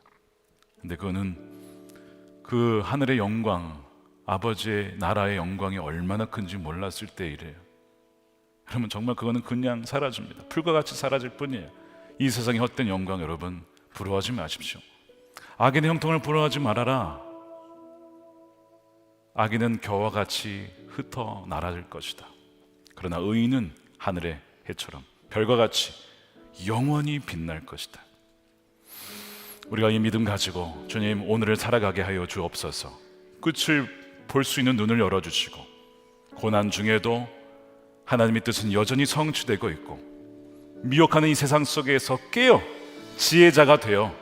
근데 그거는 그 하늘의 영광, 아버지의 나라의 영광이 얼마나 큰지 몰랐을 때 이래요. 그러면 정말 그거는 그냥 사라집니다. 풀과 같이 사라질 뿐이에요. 이 세상의 헛된 영광, 여러분 부러워하지 마십시오. 악인의 형통을 부러워하지 말아라. 악인은 겨와 같이 흩어 날아질 것이다. 그러나 의인은 하늘의 해처럼 별과 같이 영원히 빛날 것이다. 우리가 이 믿음 가지고 주님 오늘을 살아가게 하여 주옵소서. 끝을 볼 수 있는 눈을 열어주시고 고난 중에도 하나님의 뜻은 여전히 성취되고 있고 미혹하는 이 세상 속에서 깨어 지혜자가 되어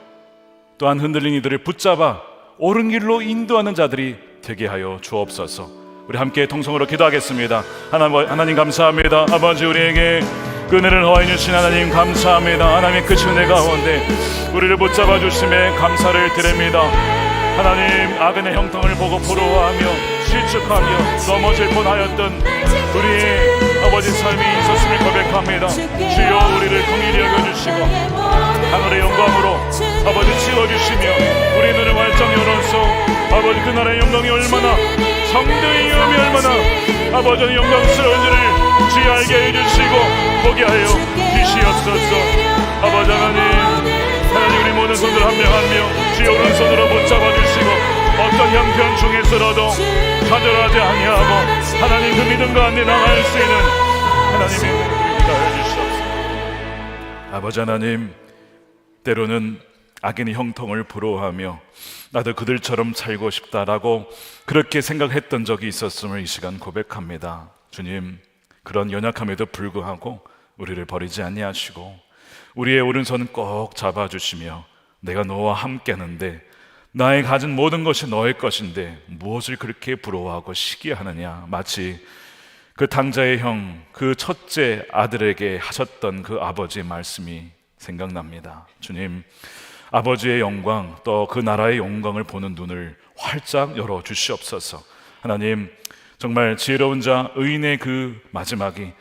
또한 흔들린 이들을 붙잡아 옳은 길로 인도하는 자들이 되게 하여 주옵소서. 우리 함께 통성으로 기도하겠습니다. 하나님 감사합니다. 아버지, 우리에게 그 은혜를 허하여 주신 하나님 감사합니다. 하나님의 그 은혜 가운데 우리를 붙잡아 주심에 감사를 드립니다. 하나님, 악인의 형통을 보고 부러워하며 실축하며 넘어질 뻔하였던 우리의 아버지 삶이 있었음을 고백합니다. 주여, 우리를 긍휼히 여겨주시고 하늘의 영광으로 아버지 채워주시며 우리 눈을 활짝 열어서 아버지 그 나라의 영광이 얼마나 성도의 영광이 얼마나 아버지의 영광스러운지를 주여 알게 해주시고 보게 하여 주시옵소서. 아버지 하나님, 우리 모든 손들 한 명 한 명 주여 오른손으로 붙잡아 주시고 어떤 형편 중에서라도 좌절하지 아니하고 하나님 그 믿음 가운데 나갈 수 있는 하나님의 은혜를 위하여 주시옵소서. 아버지 하나님, 때로는 악인의 형통을 부러워하며 나도 그들처럼 살고 싶다라고 그렇게 생각했던 적이 있었음을 이 시간 고백합니다. 주님, 그런 연약함에도 불구하고 우리를 버리지 아니하시고 우리의 오른손은 꼭 잡아주시며 내가 너와 함께하는데 나의 가진 모든 것이 너의 것인데 무엇을 그렇게 부러워하고 시기하느냐. 마치 그 당자의 형, 그 첫째 아들에게 하셨던 그 아버지의 말씀이 생각납니다. 주님, 아버지의 영광 또 그 나라의 영광을 보는 눈을 활짝 열어 주시옵소서. 하나님, 정말 지혜로운 자 의인의 그 마지막이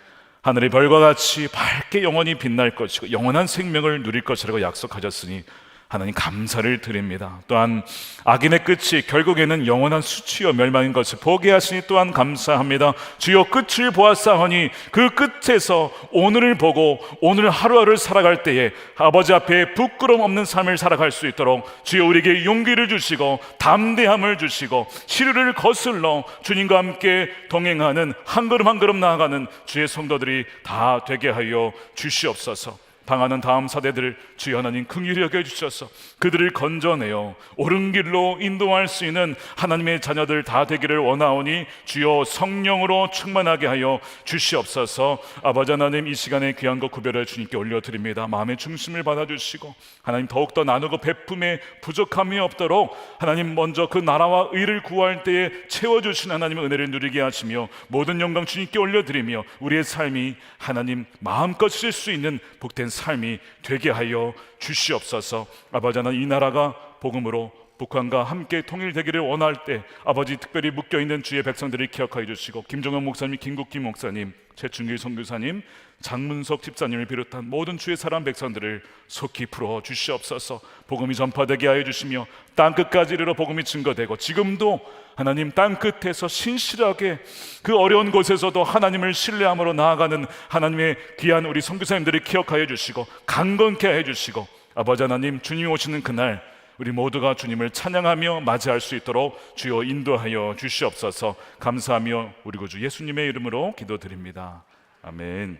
하늘의 별과 같이 밝게 영원히 빛날 것이고 영원한 생명을 누릴 것이라고 약속하셨으니 하나님 감사를 드립니다. 또한 악인의 끝이 결국에는 영원한 수치와 멸망인 것을 보게 하시니 또한 감사합니다. 주여, 끝을 보았사오니 그 끝에서 오늘을 보고 오늘 하루하루를 살아갈 때에 아버지 앞에 부끄러움 없는 삶을 살아갈 수 있도록 주여 우리에게 용기를 주시고 담대함을 주시고 시류를 거슬러 주님과 함께 동행하는 한 걸음 한 걸음 나아가는 주의 성도들이 다 되게 하여 주시옵소서. 당하는 다음 세대들을 주여 하나님 긍휼히 여겨주셔서 그들을 건져내어 옳은 길로 인도할 수 있는 하나님의 자녀들 다 되기를 원하오니 주여 성령으로 충만하게 하여 주시옵소서. 아버지 하나님, 이 시간에 귀한 것 구별해 주님께 올려드립니다. 마음의 중심을 받아주시고 하나님 더욱더 나누고 베품에 부족함이 없도록 하나님 먼저 그 나라와 의를 구할 때에 채워주신 하나님의 은혜를 누리게 하시며 모든 영광 주님께 올려드리며 우리의 삶이 하나님 마음껏 쉴 수 있는 복된 삶이 되게 하여 주시옵소서. 아버지 하나님, 이 나라가 복음으로 북한과 함께 통일되기를 원할 때 아버지 특별히 묶여있는 주의 백성들을 기억하여 주시고 김종현 목사님, 김국기 목사님, 최충길 선교사님, 장문석 집사님을 비롯한 모든 주의 사람 백성들을 속히 풀어 주시옵소서. 복음이 전파되게 하여 주시며 땅끝까지 이르러 복음이 증거되고 지금도 하나님 땅끝에서 신실하게 그 어려운 곳에서도 하나님을 신뢰함으로 나아가는 하나님의 귀한 우리 선교사님들을 기억하여 주시고 강건케 해 주시고 아버지 하나님, 주님이 오시는 그날 우리 모두가 주님을 찬양하며 맞이할 수 있도록 주여 인도하여 주시옵소서. 감사하며 우리 구주 예수님의 이름으로 기도드립니다. 아멘.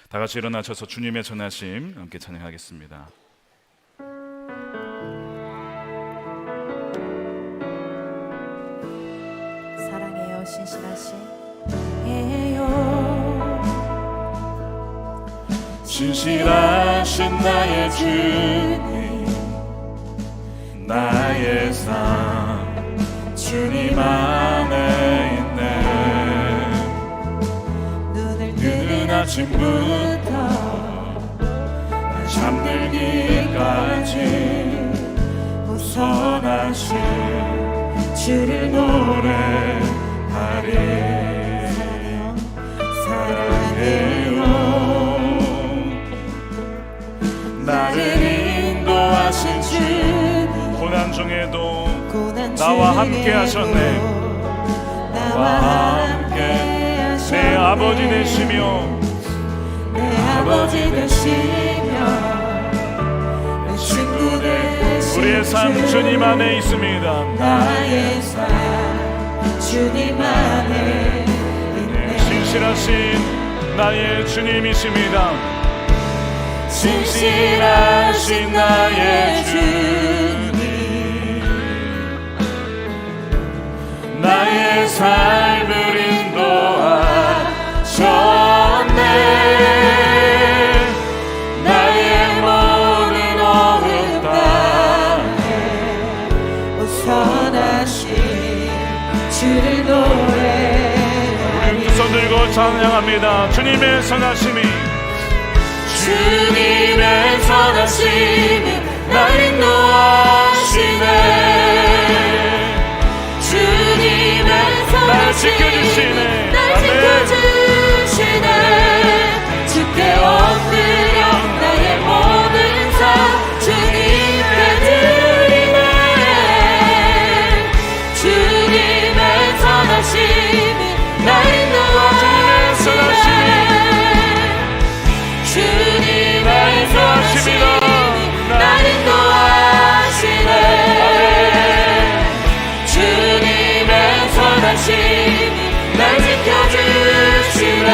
다 같이 일어나셔서 주님의 전하심 함께 찬양하겠습니다. 사랑해요 신실하신 신실하신 나의 주님, 나의 삶 주님 안에 있네. 눈을 뜨는 아침부터 잠들기까지 우선하신 주를 노래하리. 사랑해요. 나를 인도하신 주님, 고난 중에도 나와 함께 하셨네. 나와 함께 내 아버지 되시며 내 아버지 되시며 내 친구 되시며 우리의 삶 주님 안에 있습니다. 나의 삶 주님 안에 있네. 신실하신 나의 주님이십니다. 신실하신 나의 주님, 나의 삶을 인도하셨네. 나의 모든 어려움 땅에 우선하신 주를 노래하니. 우리 두 손 들고 찬양합니다. 주님의 선하심이, 주님의 선하심이 날 인도하시네. 주님의 선하심이 날 지켜주시네. 주께 엎드려 나의 모든 삶 주님께 드리네. 주님의 선하심이 날 인도하시네. 주님의 선하심이 날 인도하시네. 주님의 선하심이 날 지켜주시네.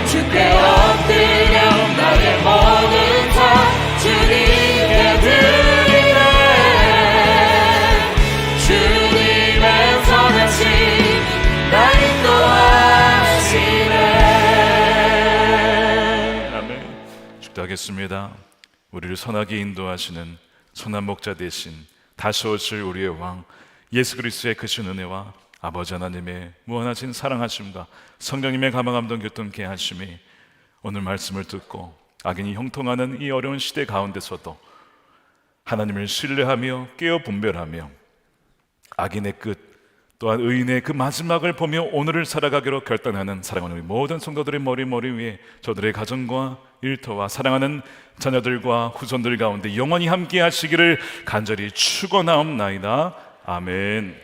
주께 엎드려 나의 모든 삶 주님께 드리네. 주님의 선하심이 날 인도하시네. 하겠습니다. 우리를 선하게 인도하시는 선한 목자 대신 다시 오실 우리의 왕 예수 그리스도의 크신 은혜와 아버지 하나님의 무한하신 사랑하심과 성령님의 감화감동 교통케 하심이 오늘 말씀을 듣고 악인이 형통하는 이 어려운 시대 가운데서도 하나님을 신뢰하며 깨어 분별하며 악인의 끝 또한 의인의 그 마지막을 보며 오늘을 살아가기로 결단하는 사랑하는 우리 모든 성도들의 머리 위에 저들의 가정과 일터와 사랑하는 자녀들과 후손들 가운데 영원히 함께 하시기를 간절히 축원하옵나이다. 아멘.